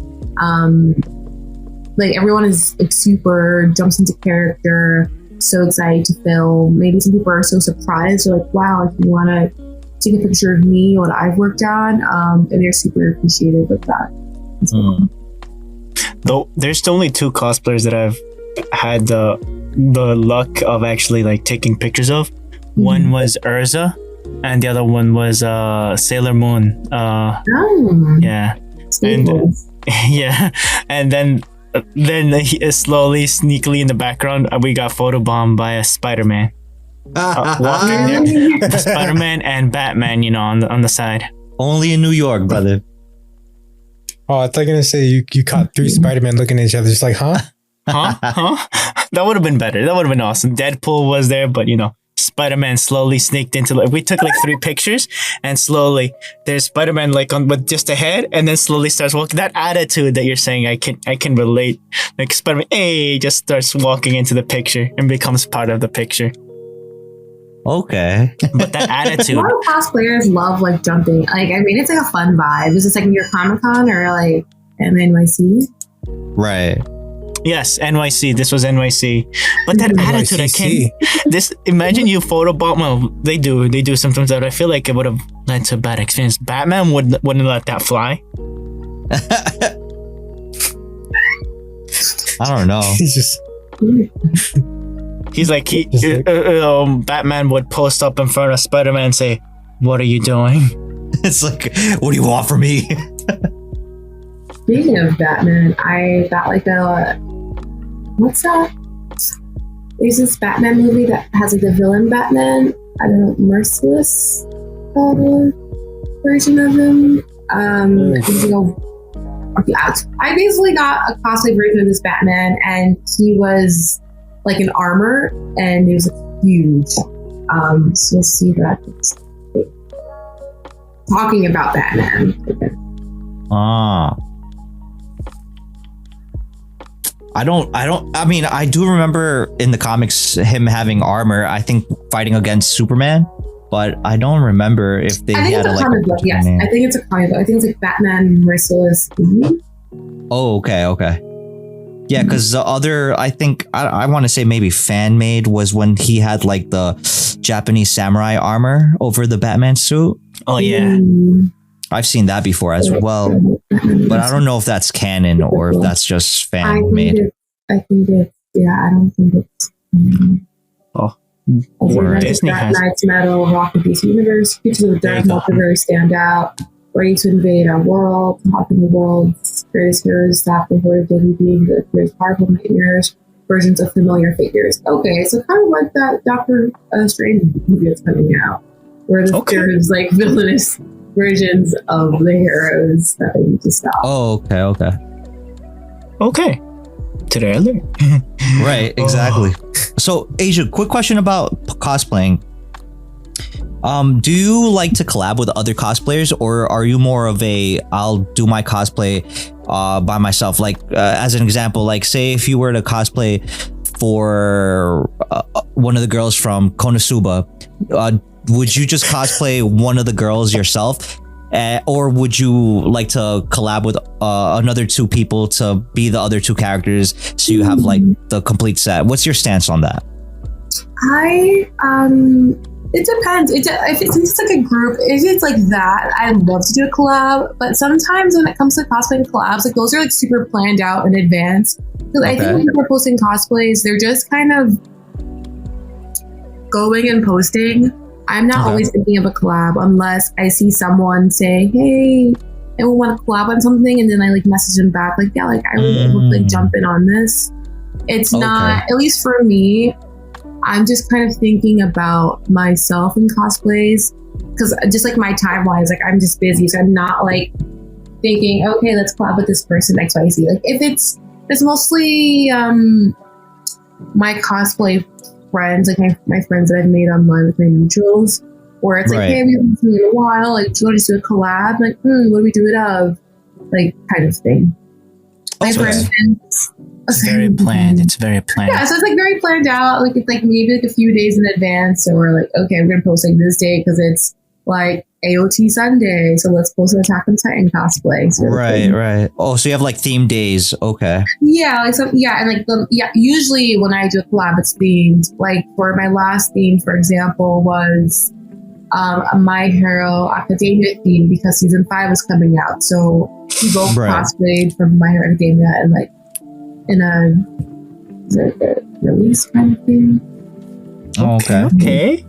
F: Like everyone is like super jumps into character, so excited to film. Maybe some people are so surprised, they're like, wow, if you want to take a picture of me, what I've worked on, and they're super appreciative of that.
B: Though there's only 2 cosplayers that I've had the luck of actually like taking pictures of. One was Urza, and the other one was Sailor Moon. Yeah, and and then slowly, sneakily in the background, we got photobombed by a Spider-Man. Walking there, Spider-Man and Batman, on the side.
E: Only in New York, brother.
A: Oh, I thought you were gonna say you caught 3 Spider-Man looking at each other, just like, huh?
B: That would have been better. That would have been awesome. Deadpool was there, but Spider-Man slowly sneaked into. We took like 3 pictures, and slowly there's Spider-Man like with just a head, and then slowly starts walking. That attitude that you're saying, I can relate. Like Spider-Man, just starts walking into the picture and becomes part of the picture.
E: Okay.
B: But that attitude.
F: A lot of cosplayers love like jumping. Like it's like a fun vibe. Is this like your Comic-Con or like NYC?
E: Right.
B: Yes, NYC. This was NYC. But that attitude, I can't. Imagine you photobomb. Well, they do sometimes. That I feel like it would have led to a bad experience. Batman wouldn't let that fly.
E: I don't know.
B: He's like Batman would post up in front of Spider-Man and say, "What are you doing?"
E: It's like, what do you want from me?
F: Speaking of Batman, I got like what's that? There's this Batman movie that has like the villain Batman. I don't know, Merciless version of him. I basically got a cosplay version of this Batman, and he was like in armor, and it was huge. So you'll see that. Talking about Batman.
E: I do remember in the comics him having armor, I think fighting against Superman, but I don't remember if they had a
F: comic book. Yes, I think it's a comic book. I think it's like Batman Merciless.
E: Oh, okay. Yeah, because the other, I think, I want to say maybe fan made was when he had like the Japanese samurai armor over the Batman suit.
B: Oh yeah.
E: I've seen that before as well, but I don't know if that's canon or if that's just fan made.
F: I think it's, I don't think it's.
B: Oh,
F: I think that's
B: Disney
F: Dark
B: has.
F: Knight's Metal, Rock of DC Universe, creatures of the
B: There
F: Dark
B: you go.
F: Multiverse stand out, ready to invade our world, hop in the world's greatest heroes, stop the horde of deadly beings that appears powerful nightmares, versions of familiar figures. Okay, so kind of like that Doctor Strange movie that's coming out, where there's like villainous versions of the heroes that they need to stop.
E: Oh, okay.
B: Okay. Today I learned.
E: Right, exactly. So, Asia, quick question about cosplaying. Do you like to collab with other cosplayers, or are you more of a I'll do my cosplay by myself? Like, as an example, like say if you were to cosplay for one of the girls from Konosuba, would you just cosplay one of the girls yourself? Or would you like to collab with another two people to be the other two characters so you have like the complete set? What's your stance on that?
F: It depends. Since it's like a group, if it's like that, I'd love to do a collab. But sometimes when it comes to cosplaying collabs, like those are like super planned out in advance. Because I think when people are posting cosplays, they're just kind of going and posting. I'm not always thinking of a collab unless I see someone say, "Hey, I want to collab on something," and then I like message them back, like, "Yeah, like I would like jump in on this." It's not, at least for me. I'm just kind of thinking about myself in cosplays because just like my time-wise, like I'm just busy, so I'm not like thinking, okay, let's collab with this person XYZ. Like if it's mostly my cosplay friends, like my friends that I've made online with my mutuals, where it's like, hey, we haven't seen you in a while, like do you want to do a collab? Like, what do we do it of? Like kind of thing. Like for instance,
B: it's very planned. It's very planned.
F: Yeah, so it's like very planned out. Like it's like maybe like a few days in advance. So we're like, okay, we're gonna post like this day because it's like AOT Sunday. So let's post an Attack on Titan cosplay.
E: Right. Oh, so you have like theme days. Okay.
F: Yeah, like so. Yeah, and like usually when I do a collab, it's themed. Like for my last theme, for example, was a My Hero Academia theme because season 5 was coming out. So we both cosplayed from My Hero Academia and like in a release kind of thing.
E: Okay.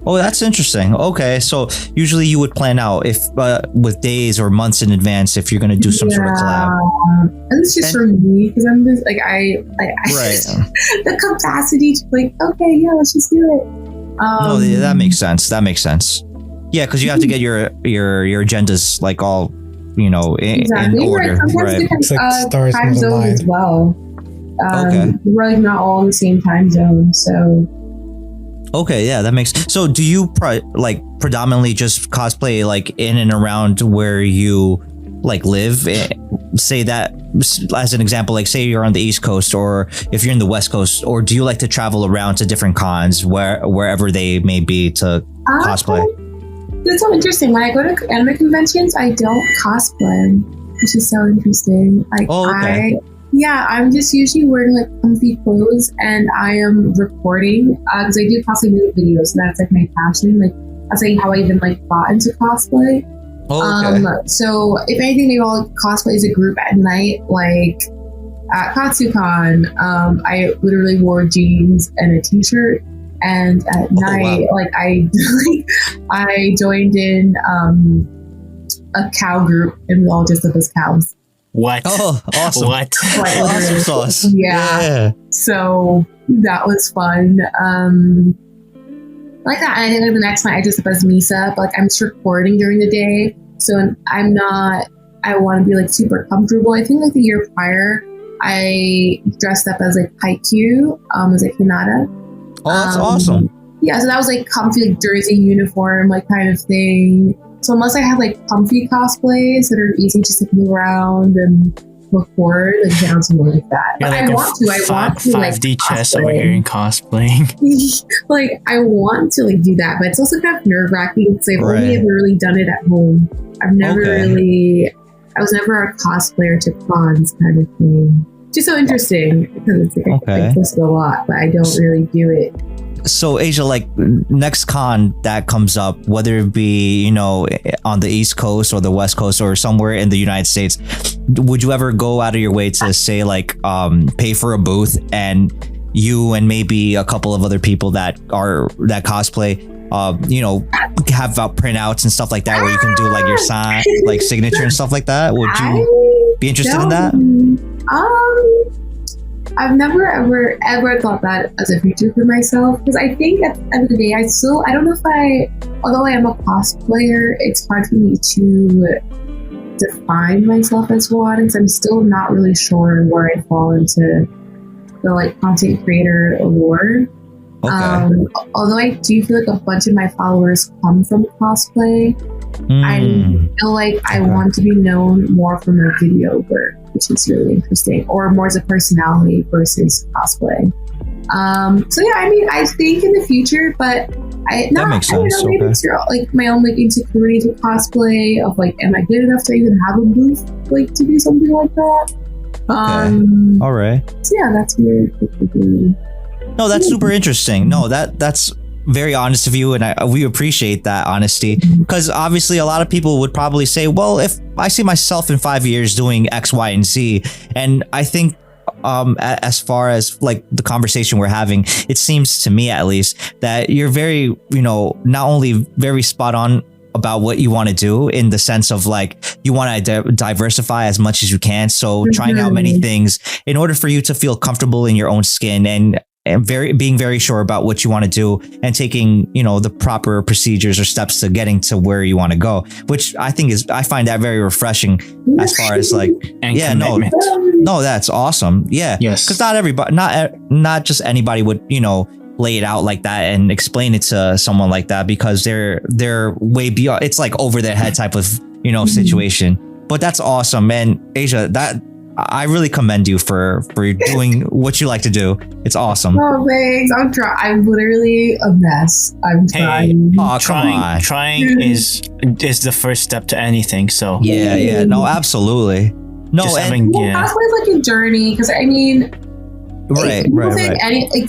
E: Oh, that's interesting. Okay, so usually you would plan out if with days or months in advance if you're going to do some sort of collab.
F: And it's just for me because I'm just like I the capacity to like, okay, yeah, let's just do it.
E: No, that makes sense. Yeah, because you have to get your agendas like all in order.
F: Sometimes
A: it's like stars
F: time zones as well. We're like not all in the same time zone, so.
E: Okay, yeah, that makes. So, do you predominantly just cosplay like in and around where you like live? Say that as an example, like say you're on the East Coast, or if you're in the West Coast, or do you like to travel around to different cons wherever they may be to cosplay?
F: That's so interesting. When I go to anime conventions, I don't cosplay, which is so interesting. Like I'm just usually wearing like comfy clothes, and I am recording because I do cosplay music videos, so that's like my passion. Like that's like how I even like got into cosplay. So if anything, maybe I'll cosplay as a group at night, like at Katsucon. I literally wore jeans and a t-shirt. And at night, like I joined in a cow group, and we all dressed up as cows.
B: What?
E: Oh, awesome!
B: What?
E: Awesome sauce.
F: Yeah. So that was fun. Like that. And I think the next night I dressed up as Misa. But like I'm just recording during the day, so I'm not. I want to be like super comfortable. I think like the year prior, I dressed up as like Haikyuu, as like Hinata.
E: Oh, that's awesome.
F: Yeah, so that was like comfy, like jersey uniform, like kind of thing. So unless I have like comfy cosplays that are easy just to move around and record, like down something like that. But
B: like
F: I want to
B: 5D chess over here in cosplaying.
F: Like I want to like do that, but it's also kind of nerve wracking because I've only ever really done it at home. I was never a cosplayer to cons kind of thing. Just so interesting because it's like I post a lot, but I don't really do it
E: So Asia, like next con that comes up, whether it be, on the East Coast or the West Coast or somewhere in the United States, would you ever go out of your way to say like pay for a booth and you and maybe a couple of other people that cosplay, have printouts and stuff like that where you can do like your sign, like signature and stuff like that? Would you be interested in that?
F: I've never ever thought that as a future for myself, because I think at the end of the day, I don't know if although I am a cosplayer, it's hard for me to define myself as one, because I'm still not really sure where I fall into the like content creator award. Okay. Although I do feel like a bunch of my followers come from cosplay, I feel like I want to be known more for my video work, which is really interesting, or more as a personality versus cosplay. So yeah, I mean, I think in the future, but
E: that makes sense.
F: Maybe it's like my own like insecurities with cosplay of like, am I good enough to even have a booth like to do something like that?
E: Okay. All right.
F: So yeah, that's weird.
E: No, that's super interesting. No, that's very honest of you, and we appreciate that honesty, because obviously a lot of people would probably say, well, if I see myself in 5 years doing X, Y, and Z, and I think as far as like the conversation we're having, it seems to me at least that you're very, not only very spot on about what you want to do in the sense of like you want to diversify as much as you can, so trying out many things in order for you to feel comfortable in your own skin, and being very sure about what you want to do and taking, the proper procedures or steps to getting to where you want to go, which I find that very refreshing as far as like,
B: commitment.
E: No, that's awesome. Yeah.
B: Yes.
E: Because not everybody, not just anybody would, lay it out like that and explain it to someone like that, because they're way beyond, it's like over their head type of, situation. But that's awesome, man. Asia, I really commend you for doing what you like to do. It's awesome.
F: Oh, thanks. I'm literally a mess. I'm trying.
E: Oh, come on.
B: Trying is the first step to anything. So
E: yeah. No, absolutely. No,
F: cosplay is like a journey, because I mean,
E: right.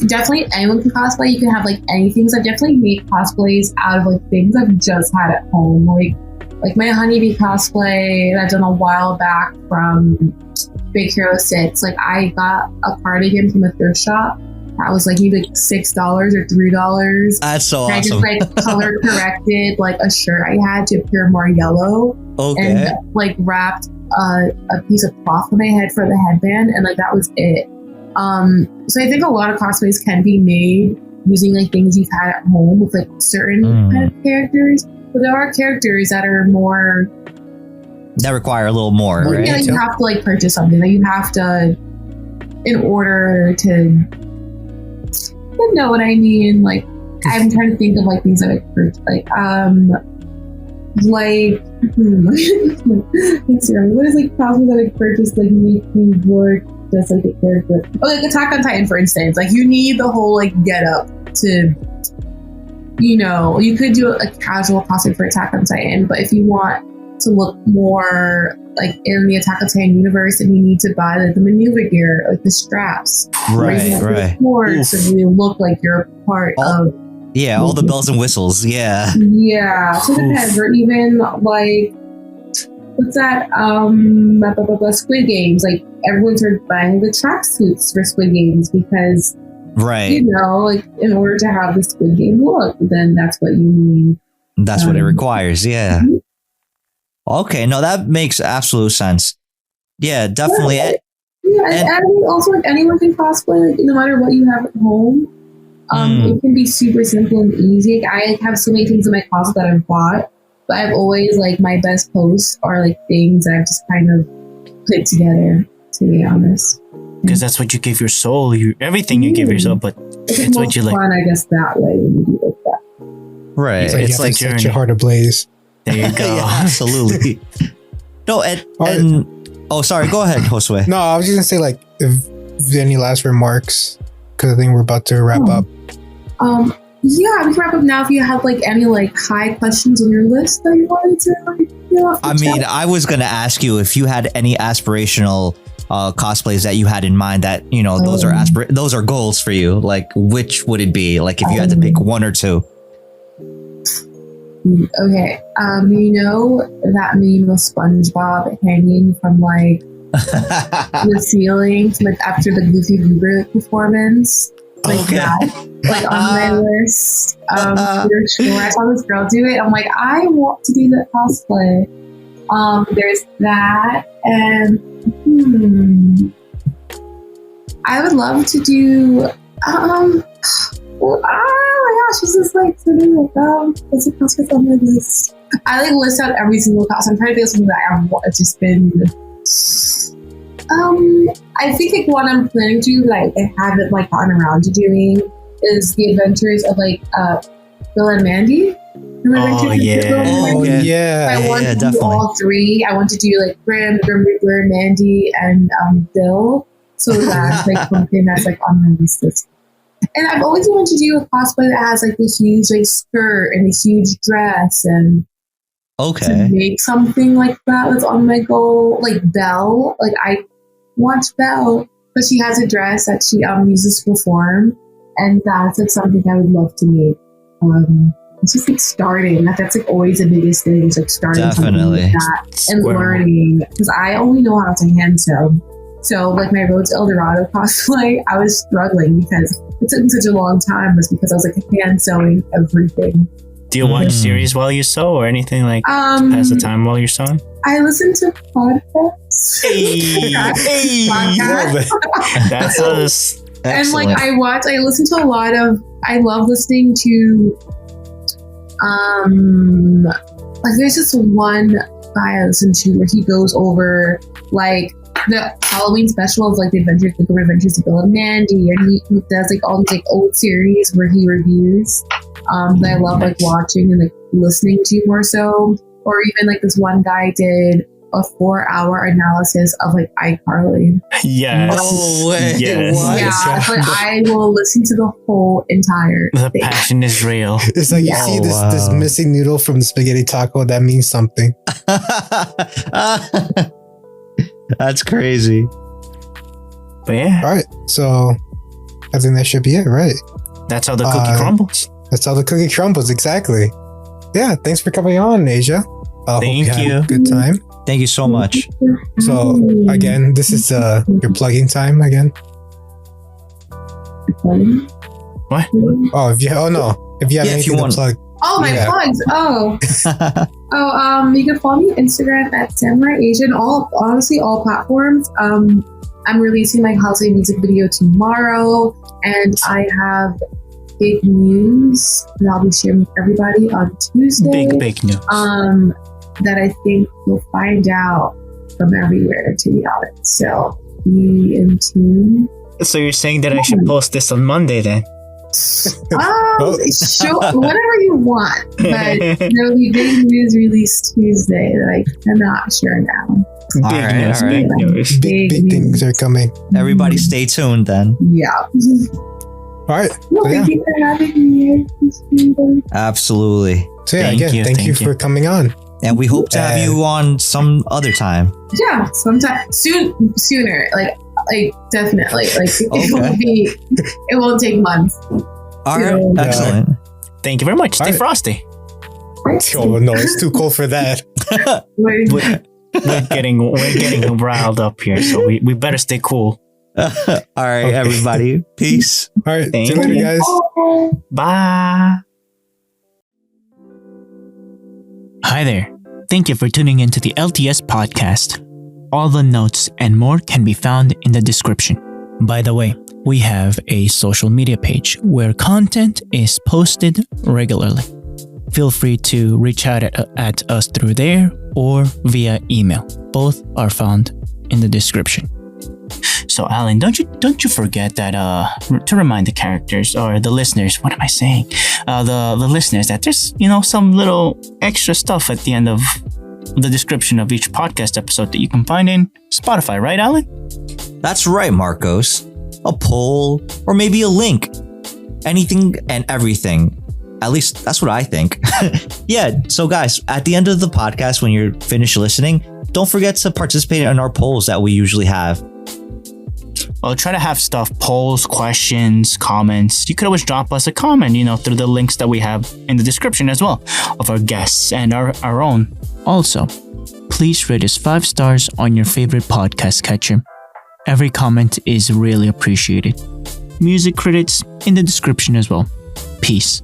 F: Definitely anyone can cosplay. You can have like anything. So I've definitely made cosplays out of like things I've just had at home, like my honeybee cosplay that I've done a while back from Big Hero 6. Like I got a cardigan from a thrift shop that was like maybe like $6 or $3.
E: That's so
F: and
E: awesome.
F: I just like color corrected like a shirt I had to appear more yellow.
E: Okay.
F: And like wrapped a piece of cloth on my head for the headband, and like that was it. So I think a lot of cosplays can be made using like things you've had at home with like certain kind of characters. But there are characters that are more
E: that require a little more, right?
F: Yeah, you have to like purchase something that you have to in order to, you know what I mean? Like I'm trying to think of like things that I purchased, what is like cosplay that I purchased like make me work just like a character? Oh, like Attack on Titan, for instance. Like you need the whole like get up to. You could do a casual cosplay for Attack on Titan, but if you want to look more like in the Attack on Titan universe, then you need to buy like the maneuver gear, like the straps,
E: right.
F: More so you look like you're part of.
E: Yeah, all the bells and whistles. Yeah.
F: Yeah, so it depends. Or even like what's that? Squid Games. Like everyone started buying the tracksuits for Squid Games because.
E: Right.
F: Like in order to have the Squid Game look, then that's what you need.
E: That's what it requires. Yeah. Okay. No, that makes absolute sense. Yeah, definitely.
F: Yeah, and I mean, also like anyone can cosplay, like no matter what you have at home. It can be super simple and easy. Like, I have so many things in my closet that I've bought, but I've always like my best posts are like things that I've just kind of put together. To be honest.
B: Because that's what you give your soul, everything you give yourself, but it's what you like.
F: Fun, I guess, that way when you do like that.
E: Right.
A: It's like set your heart ablaze.
B: There you go.
E: Yeah, absolutely. No, and sorry, go ahead, Josue.
A: No, I was just gonna say like if any last remarks, because I think we're about to wrap up.
F: Yeah, we can wrap up now. If you have like any like high questions on your list that you wanted to,
E: I mean, I was gonna ask you if you had any aspirational cosplays that you had in mind that, you know, those are those are goals for you? Like, which would it be? Like, if you had to pick one or two?
F: Okay. You know that meme of SpongeBob hanging from like the ceiling, like after the Goofy Goober performance? Like that, like on my list. For sure. I saw this girl do it. I'm like, I want to do that cosplay. There's that, and I would love to do. Oh my gosh, this is like sitting like what's a cosplay on my list? I like list out every single costume. I'm trying to think of something that I want. It's just been. I think like what I'm planning to do, like I haven't like gotten around to doing, is the adventures of like Bill and Mandy.
B: Oh yeah.
F: I want to do all three. I want to do like Grim Reaper, Mandy, and Bill. So that's like something that's like on my list. And I've always wanted to do a cosplay that has like the huge like skirt and a huge dress, and to make something like that was on my goal. Like Belle, like I want Belle, but she has a dress that she uses to perform, and that's like something I would love to make. It's just like starting. That's like always the biggest thing. Is like starting something like that and learning, because I only know how to hand sew. So like my Road to El Dorado cosplay, I was struggling because it took me such a long time. Was because I was like hand sewing everything.
B: Do you watch series while you sew or anything like to pass the time while you're sewing?
F: I listen to podcasts.
B: Podcasts. That's us.
F: And like I listen to a lot of. I love listening to. Like there's just one guy I listen to where he goes over like the Halloween special of like the Adventures of Bill and Mandy, and he does like all these like old series where he reviews. That I love like watching and like listening to more so. Or even like this one guy did a 4-hour analysis of like iCarly.
B: Yes.
E: No way.
B: Yes.
E: What?
F: Yeah, but I will listen to the whole entire
B: The
F: thing.
B: passion is real.
A: It's like you see this missing noodle from the spaghetti taco. That means something.
E: That's crazy.
B: But yeah.
A: All right, so I think that should be it, right?
B: That's how the cookie crumbles.
A: That's how the cookie crumbles, exactly. Yeah, thanks for coming on, Asia.
B: Thank
A: hope you.
B: you.
A: Had a good time.
E: Thank you so much.
A: So again, this is your plugging time again.
B: What?
A: Oh, if you have anything to plug.
F: Oh, my plugs. You can follow me on Instagram at Samurai Asian. All platforms. I'm releasing my holiday music video tomorrow, and I have big news that I'll be sharing with everybody on Tuesday.
B: Big news.
F: That I think you'll find out from everywhere, to be honest. So be in tune.
B: So you're saying that I should post this on Monday then?
F: Sure, whatever you want. But there'll be big news released Tuesday that I cannot share now.
B: Big news.
A: Big things are coming.
E: Everybody stay tuned then.
F: Yeah.
A: All right.
F: Well, thank you for having me here.
E: Absolutely.
A: So yeah, thank you for coming on.
E: And we hope to have you on some other time.
F: Yeah, sometime sooner. Like definitely. Like it won't take months.
E: All right, excellent.
B: Thank you very much. Stay frosty.
A: Oh no, it's too cold for that.
B: We're getting riled up here, so we better stay cool.
E: All right, everybody. Peace.
A: All right, see you later, guys.
B: Bye. Hi there. Thank you for tuning into the LTS podcast. All the notes and more can be found in the description. By the way, we have a social media page where content is posted regularly. Feel free to reach out at us through there or via email. Both are found in the description. So Alan, don't you forget that to remind the characters or the listeners, what am I saying? The listeners that there's some little extra stuff at the end of the description of each podcast episode that you can find in Spotify, right, Alan?
E: That's right, Marcos. A poll or maybe a link. Anything and everything. At least that's what I think. Yeah, so guys, at the end of the podcast, when you're finished listening, don't forget to participate in our polls that we usually have.
B: I'll try to have stuff, polls, questions, comments. You could always drop us a comment, through the links that we have in the description as well of our guests and our own. Also, please rate us 5 stars on your favorite podcast catcher. Every comment is really appreciated. Music credits in the description as well. Peace.